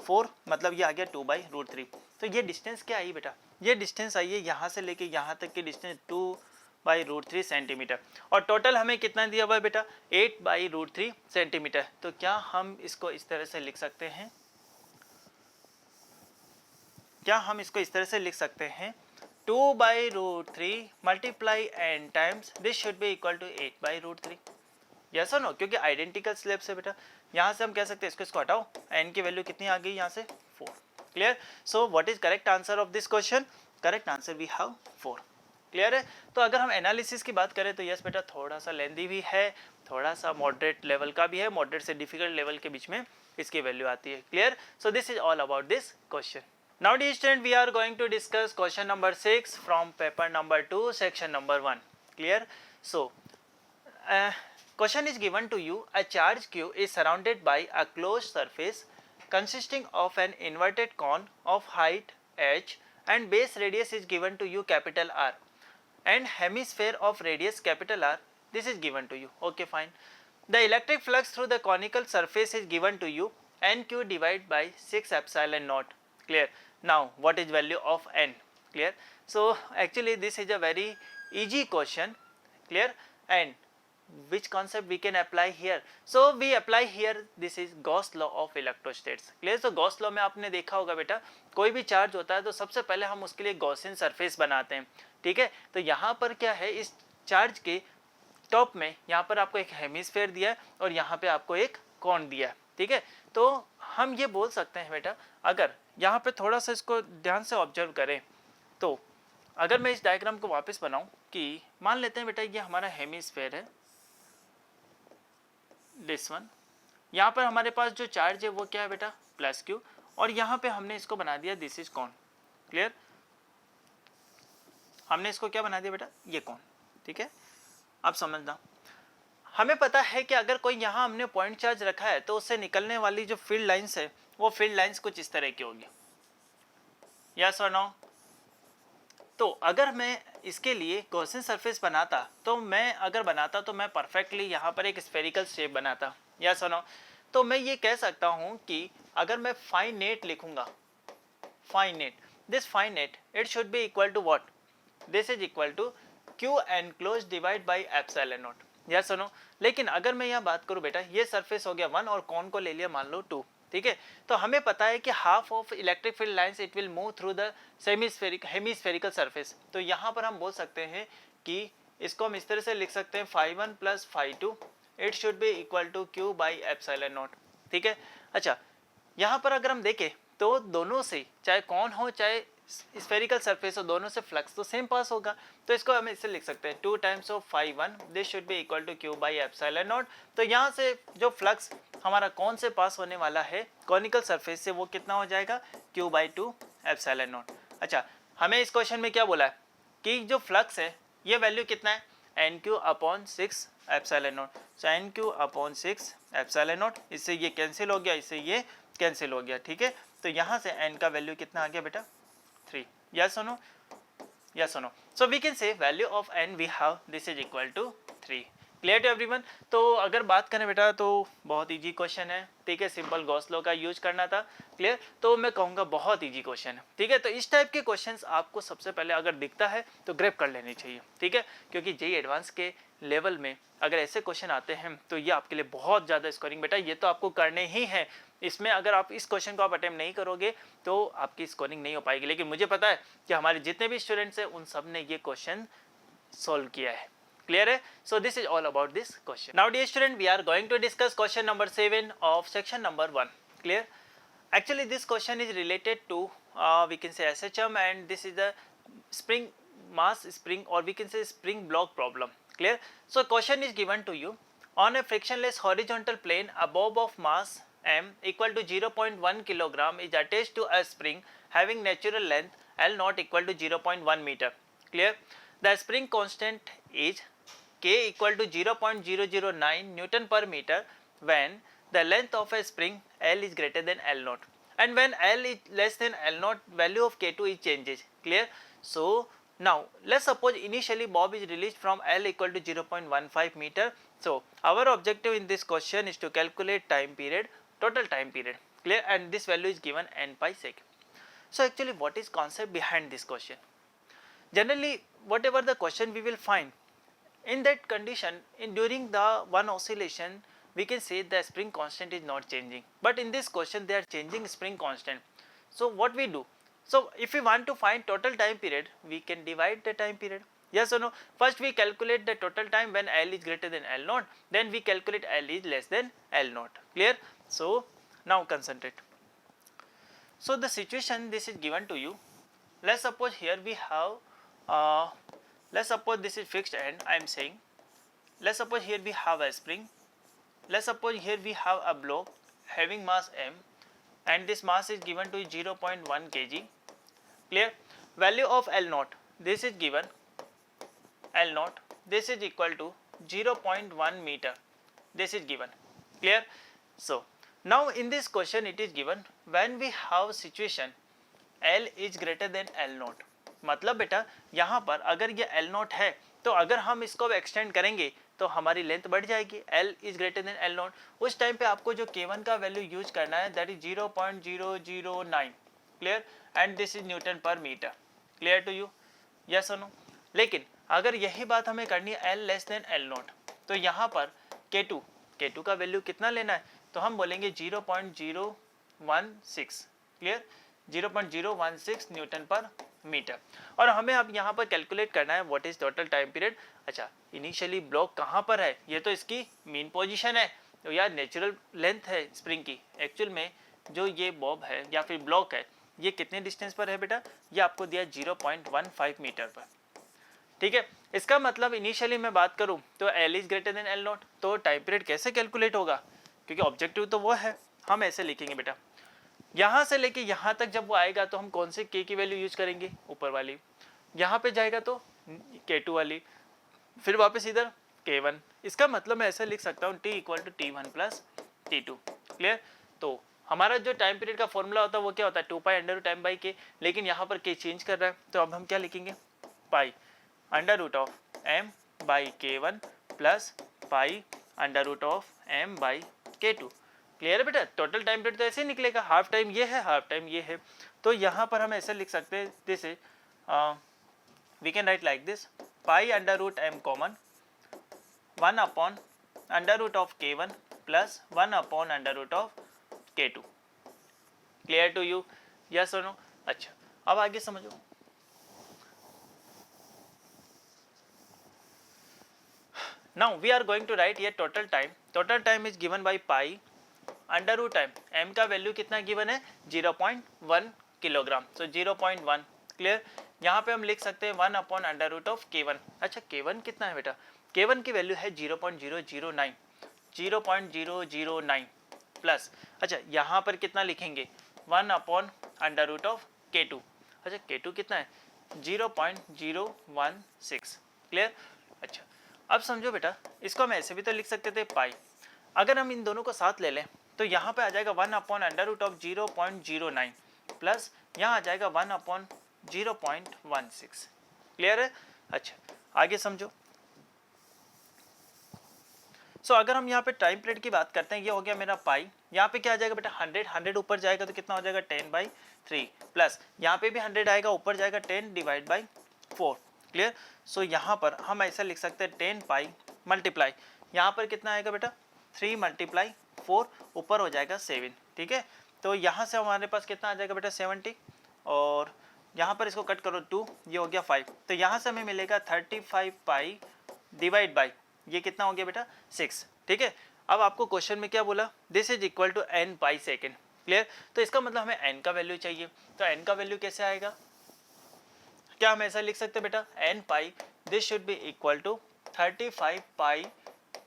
4 मतलब ये आ गया 2/√3। तो ये डिस्टेंस क्या आई बेटा, ये डिस्टेंस आई है यहाँ से लेके यहाँ तक की डिस्टेंस 2/√3 सेंटीमीटर, और टोटल हमें कितना दिया हुआ है बेटा 8/√3 सेंटीमीटर। तो क्या हम इसको इस तरह से लिख सकते हैं, क्या हम इसको इस तरह से लिख सकते हैं 2/√3 multiply N times this should be equal to 8/√3, yes और नो, क्योंकि आइडेंटिकल स्लैब्स है बेटा, यहाँ से हम कह सकते हैं इसको हटाओ, एन की वैल्यू कितनी आ गई यहाँ से 4। Clear, so what is correct answer of this question, correct answer we have 4। Clear है, तो अगर हम एनालिसिस की बात करें तो यस बेटा थोड़ा सा लेंदी भी है, थोड़ा सा मॉडरेट लेवल का भी है, मॉडरेट से डिफिकल्ट लेवल के बीच में इसकी वैल्यू आती है। Clear, so this is all about this question. Now dear student, we are going to discuss question number 6 from paper number 2 section number 1. Clear? So question is given to you, a charge q is surrounded by a closed surface consisting of an inverted cone of height h and base radius is given to you capital R and hemisphere of radius capital R, this is given to you. Okay, fine. The electric flux through the conical surface is given to you, nq divided by 6 epsilon naught. Clear. Now what is value of n? clear. So actually this is a very easy question, clear. And which concept we can apply here? So we apply here, this is Gauss law of electrostates, clear. So Gauss law में आपने देखा होगा बेटा, कोई भी चार्ज होता है तो सबसे पहले हम उसके लिए गॉसियन सरफेस बनाते हैं, ठीक है. तो यहाँ पर क्या है, इस चार्ज के टॉप में यहाँ पर आपको एक हेमिस्फेयर दिया है और यहाँ पे आपको एक कोन दिया है, ठीक है. तो हम ये बोल सकते हैं बेटा, अगर यहाँ पे थोड़ा सा इसको ध्यान से ऑब्जर्व करें, तो अगर मैं इस डायग्राम को वापस बनाऊं कि मान लेते हैं बेटा ये हमारा हेमिस्फेयर है, दिस वन. यहाँ पर हमारे पास जो चार्ज है वो क्या है बेटा, प्लस क्यू, और यहाँ पे हमने इसको बना दिया दिस इज कॉन, क्लियर. हमने इसको क्या बना दिया बेटा, ये कॉन, ठीक है. अब समझना, हमें पता है कि अगर कोई यहाँ हमने पॉइंट चार्ज रखा है तो उससे निकलने वाली जो फील्ड लाइंस है वो फील्ड लाइंस कुछ इस तरह की होगी, यस और नो. तो अगर मैं इसके लिए गॉसियन सरफेस बनाता तो मैं परफेक्टली यहाँ पर एक स्फेरिकल शेप बनाता, यस और नो. तो मैं ये कह सकता हूँ कि अगर मैं फाइनेट लिखूंगा, फाइनेट, दिस phi net it should be equal to what, this is equal to Q enclosed divide by epsilon naught, yes और नो. लेकिन अगर मैं यहाँ बात करूँ बेटा, ये सरफेस हो गया 1 और कॉन को ले लिया मान लो 2, ठीक है. तो हमें पता है कि half of electric field lines it will move through the hemispherical surface. तो यहाँ पर हम बोल सकते हैं कि इसको हम इस तरह से लिख सकते हैं phi1 plus phi2 it should be equal to Q by epsilon naught, ठीक है. अच्छा, यहाँ पर अगर हम देखें तो दोनों से, चाहे कॉन हो चाहे स्फेरिकल सरफेस हो, दोनों से फ्लक्स तो सेम पास होगा. तो इसको हम इससे लिख सकते हैं 2 times of phi1 this should be equal to Q by epsilon naught. तो यहाँ से जो फ्लक्स हमारा कौन से पास होने वाला है कॉनिकल सरफेस से, वो कितना हो जाएगा, क्यू बाई 2 एप्सिलॉन नॉट. अच्छा, हमें इस क्वेश्चन में क्या बोला है कि जो फ्लक्स है ये वैल्यू कितना है, N Q upon 6 epsilon naught. So N Q upon 6 epsilon naught, इससे ये कैंसिल हो गया, इससे ये कैंसिल हो गया, ठीक है. तो यहाँ से एन का वैल्यू कितना आ गया बेटा, 3, yes or no, yes or no. So we can say value of n we have this is equal to 3. Clear to everyone. तो अगर बात करें बेटा तो बहुत इजी क्वेश्चन है, ठीक है. सिंपल गॉस लॉ का यूज करना था, क्लियर. तो मैं कहूँगा बहुत इजी क्वेश्चन है, ठीक है. तो इस टाइप के क्वेश्चंस आपको सबसे पहले अगर दिखता है तो ग्रैब कर लेने चाहिए, ठीक है. क्योंकि जेईई एडवांस के लेवल में अगर ऐसे क्वेश्चन आते हैं तो ये आपके लिए बहुत ज़्यादा स्कोरिंग बेटा, ये तो आपको करने ही है. इसमें अगर आप इस क्वेश्चन को आप अटेम्प्ट नहीं करोगे तो आपकी स्कोरिंग नहीं हो पाएगी. लेकिन मुझे पता है कि हमारे जितने भी स्टूडेंट्स हैं उन सब ने ये क्वेश्चन सॉल्व किया है, क्लियर है. So this is all about this question. Now dear student, we are going to discuss question number 7 of section number 1, clear. Actually this question is related to we can say SHM, and this is the spring mass spring, or we can say spring block problem, clear. So question is given to you, on a frictionless horizontal plane a bob of mass m equal to 0.1 kilogram is attached to a spring having natural length L naught equal to 0.1 meter, clear. The spring constant is K equal to 0.009 Newton per meter when the length of a spring L is greater than L naught, and when L is less than L naught value of K2 is changes, clear. So now let's suppose initially Bob is released from L equal to 0.15 meter. So our objective in this question is to calculate time period, total time period, clear, and this value is given n pi second. So actually what is concept behind this question? Generally whatever the question we will find, in that condition during the one oscillation we can say the spring constant is not changing, but in this question they are changing spring constant. So what we do, so if we want to find total time period we can divide the time period, yes or no. First we calculate the total time when L is greater than L naught, then we calculate L is less than L naught, clear. So now concentrate. So the situation this is given to you, let's suppose here we have let's suppose this is fixed end, I am saying, let's suppose here we have a spring, let's suppose here we have a block having mass m and this mass is given to 0.1 kg, clear. Value of L naught, this is given, L naught this is equal to 0.1 meter, this is given, clear. So now in this question it is given when we have situation L is greater than L naught, मतलब बेटा यहाँ पर अगर ये L naught है तो अगर हम इसको एक्सटेंड करेंगे तो हमारी लेंथ बढ़ जाएगी, L is greater than L naught. उस टाइम पे आपको जो K1 का वैल्यू यूज करना है that is 0.009, clear, and this is newton per metre, clear to you, yes और नो। लेकिन अगर यही बात हमें करनी है L less than L naught, तो यहाँ पर K2 का वैल्यू कितना लेना है, तो हम बोलेंगे 0.016, क्लियर, 0.016 न्यूटन पर मीटर। और हमें अब यहाँ पर कैलकुलेट करना है what is total time period. अच्छा, इनिशियली ब्लॉक कहाँ पर है, ये तो इसकी मेन पोजीशन है, तो यार नेचुरल लेंथ है स्प्रिंग की। एक्चुअल में जो ये बॉब है या फिर ब्लॉक है, ये कितने डिस्टेंस पर है बेटा, ये आपको दिया 0.15 मीटर पर, ठीक है। इसका मतलब इनिशियली मैं बात करूं तो L is greater than L naught, तो टाइम पीरियड कैसे कैलकुलेट होगा, क्योंकि ऑब्जेक्टिव तो वो है। हम ऐसे लिखेंगे बेटा, यहाँ से लेके यहाँ तक जब वो आएगा तो हम कौन से K की वैल्यू यूज करेंगे, ऊपर वाली, यहाँ पे जाएगा तो K2 वाली, फिर वापस इधर K1। इसका मतलब मैं ऐसे लिख सकता हूँ T equal to T1 plus T2, clear. तो हमारा जो टाइम पीरियड का फॉर्मूला होता है वो क्या होता है, 2 pi under root time by K, लेकिन यहाँ पर K चेंज कर रहा है, तो अब हम क्या लिखेंगे, pi under root of M by K1 plus pi under root of M by K2। Clear है बेटा, टोटल टाइम पीरियड तो ऐसे ही निकलेगा, हाफ टाइम ये है, हाफ टाइम ये है। तो यहाँ पर हम ऐसे लिख सकते हैं, this is we can write like this, pi under root M common 1 upon under root of K1 plus 1 upon under root of K2। Clear to you, yes और नो। अच्छा, अब आगे समझो। Now we are going to write here total time. Total time is given by pi under root time, m का वैल्यू कितना गिवन है 0.1 किलोग्राम, सो 0.1, क्लियर। यहाँ पे हम लिख सकते हैं 1 upon under root of K1। अच्छा, K1 कितना है बेटा, K1 की वैल्यू है 0.009 प्लस, अच्छा यहाँ पर कितना लिखेंगे 1 upon under root of K2। अच्छा, K2 कितना है 0.016, क्लियर। अच्छा, अब समझो बेटा, इसको हम ऐसे भी तो लिख सकते थे पाई, अगर हम इन दोनों को साथ ले लें तो यहाँ पे आ जाएगा 1 upon under root of 0.09 plus यहाँ आ जाएगा 1 अपॉन 0.16, क्लियर है। अच्छा, आगे समझो। सो अगर हम यहाँ पे टाइम पीरियड की बात करते हैं, ये हो गया मेरा पाई, यहाँ पे क्या आ जाएगा बेटा 100 ऊपर जाएगा तो कितना हो जाएगा 10/3 प्लस यहाँ पे भी 100 आएगा, ऊपर जाएगा 10 डिवाइड बाई 4, क्लियर। सो यहाँ पर हम ऐसा लिख सकते हैं 10 पाई मल्टीप्लाई, यहाँ पर कितना आएगा बेटा 3 मल्टीप्लाई 4, ऊपर हो जाएगा 7, ठीक है। तो यहाँ से हमारे पास कितना आ जाएगा बेटा 70, और यहाँ पर इसको कट करो 2, ये हो गया 5, तो यहाँ से हमें मिलेगा 35 पाई डिवाइड बाई ये कितना हो गया बेटा 6, ठीक है। अब आपको क्वेश्चन में क्या बोला, this is equal to n pi second, clear. तो इसका मतलब हमें n का वैल्यू चाहिए, तो n का वैल्यू कैसे आएगा, क्या हम ऐसा लिख सकते हैं बेटा n pi, this should be equal to 35 pi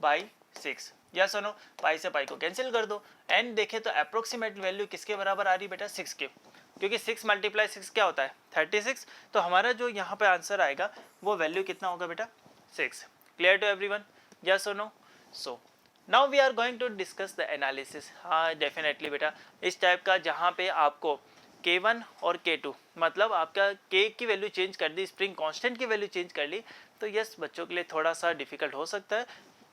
by 6, या सुनो, पाई से पाई को कैंसिल कर दो, n देखे तो अप्रोक्सीमेट वैल्यू किसके बराबर आ रही बेटा 6 के, क्योंकि 6 मल्टीप्लाई 6 क्या होता है 36, तो हमारा जो यहाँ पे आंसर आएगा वो वैल्यू कितना होगा बेटा 6। क्लियर टू एवरीवन, यस और no. So now we are going to discuss the analysis. हाँ डेफिनेटली बेटा, इस टाइप का जहाँ पे आपको K1 और K2 मतलब आपका K की वैल्यू चेंज कर दी, स्प्रिंग कांस्टेंट की वैल्यू चेंज कर ली, तो यस बच्चों के लिए थोड़ा सा डिफिकल्ट हो सकता है,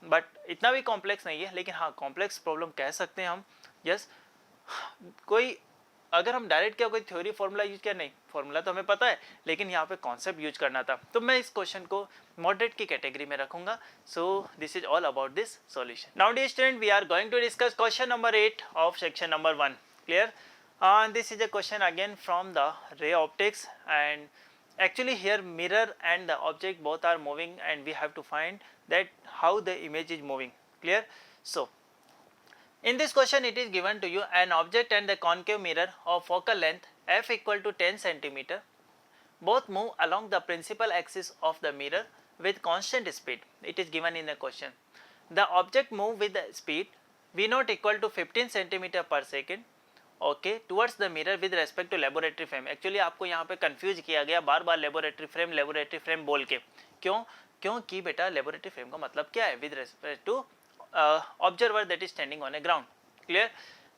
बट इतना भी कॉम्प्लेक्स नहीं है, लेकिन हाँ कॉम्प्लेक्स प्रॉब्लम कह सकते हैं हम। यस, कोई अगर हम डायरेक्ट क्या कोई थ्योरी फॉर्मूला यूज किया, नहीं, फॉर्मूला तो हमें पता है, लेकिन यहाँ पे कॉन्सेप्ट यूज करना था, तो मैं इस क्वेश्चन को मॉडरेट की कैटेगरी में रखूंगा। So this is all about this solution. Now dear student, we are going to discuss question number 8 of section number 1, clear. This is a question again from the ray optics, and actually here mirror and the object both are moving and we have to find that how the image is moving, clear. So in this question it is given to you an object and the concave mirror of focal length f equal to 10 centimeter both move along the principal axis of the mirror with constant speed. It is given in the question. The object move with the speed v naught equal to 15 centimeter per second okay towards the mirror with respect to laboratory frame. Actually आपको यहाँ पे कंफ्यूज किया गया बार बार लेबोरेटरी फ्रेम बोल के, क्योंकि बेटा लेबोरेटरी फ्रेम का मतलब क्या है, with respect to observer that is standing on a ground, clear.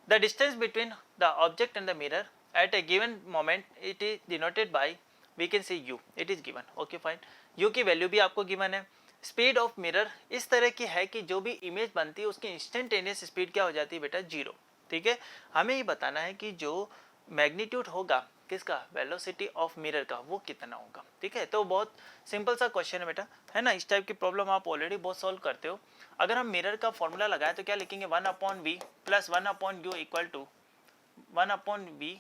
The distance between the object and the mirror at a given moment it is denoted by we can see you, it is given, okay fine. U की वैल्यू भी आपको गिवन है। स्पीड ऑफ मिरर इस तरह की है कि जो भी इमेज बनती है उसकी इंस्टेंटेनियस स्पीड क्या हो जाती है बेटा 0, ठीक है। हमें ये बताना है कि जो मैग्नीट्यूड होगा किसका, वेलोसिटी ऑफ मिरर का, वो कितना होगा। ठीक है, तो बहुत सिंपल सा क्वेश्चन है बेटा, है ना। इस टाइप की प्रॉब्लम आप ऑलरेडी बहुत सॉल्व करते हो। अगर हम मिरर का फॉर्मूला लगाए तो क्या लिखेंगे, 1/v plus 1/u equal to 1/v,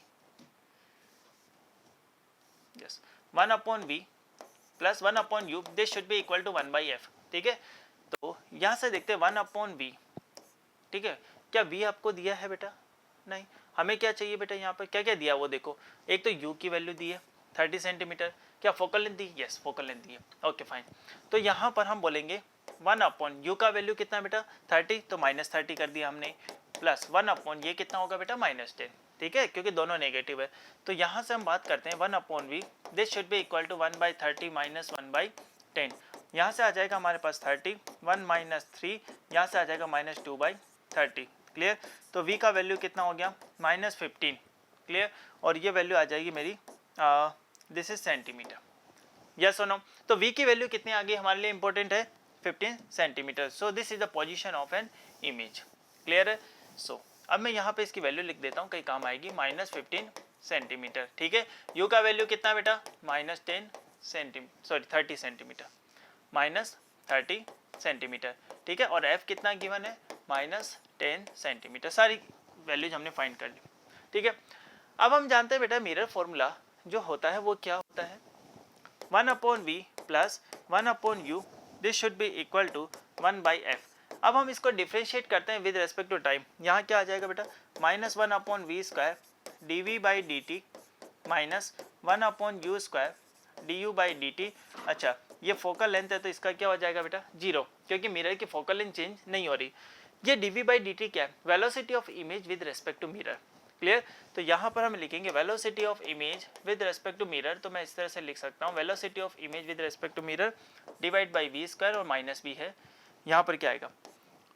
yes 1/v plus 1/u, this should be equal to 1/f। ठीक है, तो यहां से देखते हैं 1/v। ठीक है, क्या v आपको दिया है बेटा, नहीं, हमें क्या चाहिए बेटा, यहाँ पर क्या क्या दिया वो देखो। एक तो u की वैल्यू दी है 30 सेंटीमीटर, क्या फोकल लेंथ दी, यस फोकल लेंथ दी है, ओके फाइन। तो यहाँ पर हम बोलेंगे 1/u का वैल्यू कितना बेटा 30, तो -30 कर दिया हमने, प्लस 1/, ये कितना होगा बेटा -10। ठीक है, क्योंकि दोनों नेगेटिव है। तो यहाँ से हम बात करते हैं 1/v, this should be equal to 1/30 minus 1/10। यहाँ से आ जाएगा हमारे पास 30, 1 माइनस 3, यहाँ से आ जाएगा -2/30। क्लियर, तो v का वैल्यू कितना हो गया -15। क्लियर, और ये वैल्यू आ जाएगी मेरी दिस इज सेंटीमीटर, यस और नो। तो v की वैल्यू कितनी आ गई हमारे लिए इंपॉर्टेंट है 15 centimetre. So this is the position of an image. Clear है, सो अब मैं यहाँ पे इसकी वैल्यू लिख देता हूँ, कहीं काम आएगी, -15 सेंटीमीटर। ठीक है, u का वैल्यू कितना बेटा -10 सेंटीमीटर, सॉरी 30 सेंटीमीटर, -30 सेंटीमीटर। ठीक है, और f कितना गिवन है -10 सेंटीमीटर। सारी वैल्यूज हमने फाइंड कर ली। ठीक है, अब हम जानते हैं बेटा मिरर फॉर्मूला जो होता है वो क्या होता है, 1/v plus 1/u, this should be equal to 1/f। अब हम इसको डिफ्रेंशिएट करते हैं विद रेस्पेक्ट टू टाइम। यहाँ क्या आ जाएगा बेटा -1/v square dv/dt minus 1/u square du/dt। अच्छा, ये फोकल लेंथ है तो इसका क्या हो जाएगा बेटा 0, क्योंकि मिरर की फोकल लेंथ चेंज नहीं हो रही। ये dv/dt क्या है, velocity of image with respect to mirror. Clear, तो यहाँ पर हम लिखेंगे velocity of image with respect to mirror. तो मैं इस तरह से लिख सकता हूँ, velocity of image with respect to mirror divide by v square, और माइनस v है। यहाँ पर क्या आएगा,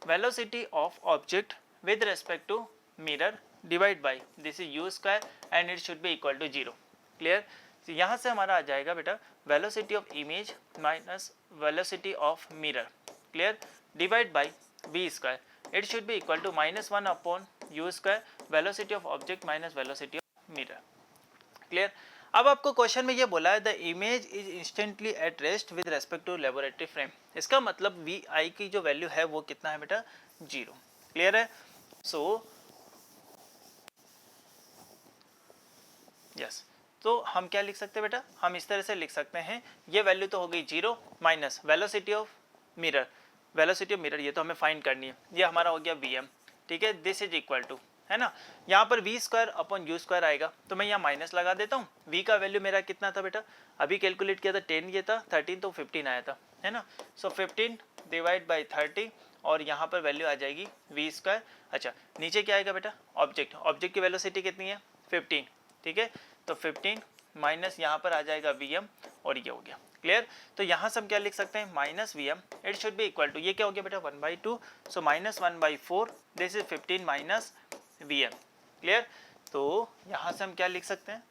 velocity of object with respect to mirror divide by this is u square and it should be equal to 0। Clear, तो यहाँ से हमारा आ जाएगा बेटा velocity of image minus velocity of mirror, clear, divide by v square, it should be equal to -1/u square, velocity of object minus velocity of mirror. Clear, अब आपको क्वेश्चन में ये बोला है the image is instantly at rest with respect to laboratory frame. इसका मतलब vi की जो वैल्यू है वो कितना है बेटा 0। क्लियर है, सो यस, तो हम क्या लिख सकते हैं बेटा, हम इस तरह से लिख सकते हैं, ये वैल्यू तो हो गई 0 minus velocity of mirror, velocity of mirror ये तो हमें फाइंड करनी है, ये हमारा हो गया vm। ठीक है, दिस इज इक्वल टू, है ना, यहाँ पर v square upon u square आएगा, तो मैं यहाँ माइनस लगा देता हूँ। v का वैल्यू मेरा कितना था बेटा, अभी कैलकुलेट किया था 10 ये था, 13 तो 15 आया था, है ना। सो 15 डिवाइड बाई 30, और यहाँ पर वैल्यू आ जाएगी v स्क्वायर। अच्छा, नीचे क्या आएगा बेटा, ऑब्जेक्ट, ऑब्जेक्ट की वेलोसिटी कितनी है 15। ठीक है, तो 15 माइनस यहाँ पर आ जाएगा vm, और ये हो गया। क्लियर, तो यहाँ से हम क्या लिख सकते हैं -vm, it should be equal to, ये क्या हो गया बेटा 1/2, so -1/4, this is 15 minus vm। Clear, तो यहाँ से हम क्या लिख सकते हैं,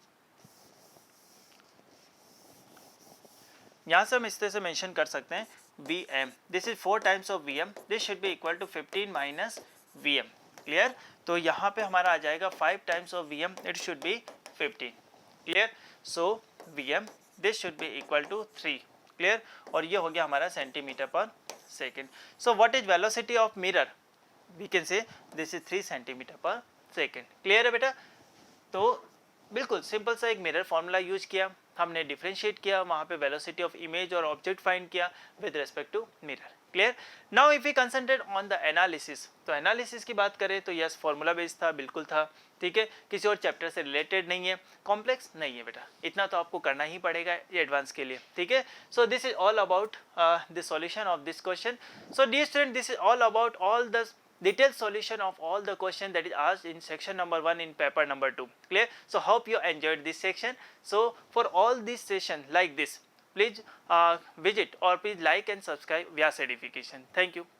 यहाँ से हम इस तरह से मेंशन कर सकते हैं vm, this is 4 times of vm, this should be equal to 15 minus vm। Clear, तो यहाँ पे हमारा आ जाएगा 5 times of vm, it should be 15। Clear, so vm this should be equal to 3। Clear, और ये हो गया हमारा centimeter per second. So what is velocity of mirror, we can say this is 3 centimeter per second. Clear है बेटा, तो बिल्कुल सिंपल सा एक मिरर फॉर्मूला यूज किया, हमने डिफरेंशिएट किया, वहाँ पे वेलोसिटी ऑफ इमेज और ऑब्जेक्ट फाइंड किया with respect to mirror. Clear, now if we concentrate on the analysis, तो एनालिसिस की बात करें तो यस फॉर्मूला बेस्ड था, बिल्कुल था। ठीक है, किसी और चैप्टर से रिलेटेड नहीं है, कॉम्प्लेक्स नहीं है बेटा, इतना तो आपको करना ही पड़ेगा ये एडवांस के लिए। ठीक है, so this is all about the solution of this question. So dear student, this is all about all the detailed solution of all the question that is asked in section number 1 in paper number 2. Clear, so hope you enjoyed this section. So for all these session like this, please visit or please like and subscribe Vyas Edification. Thank you.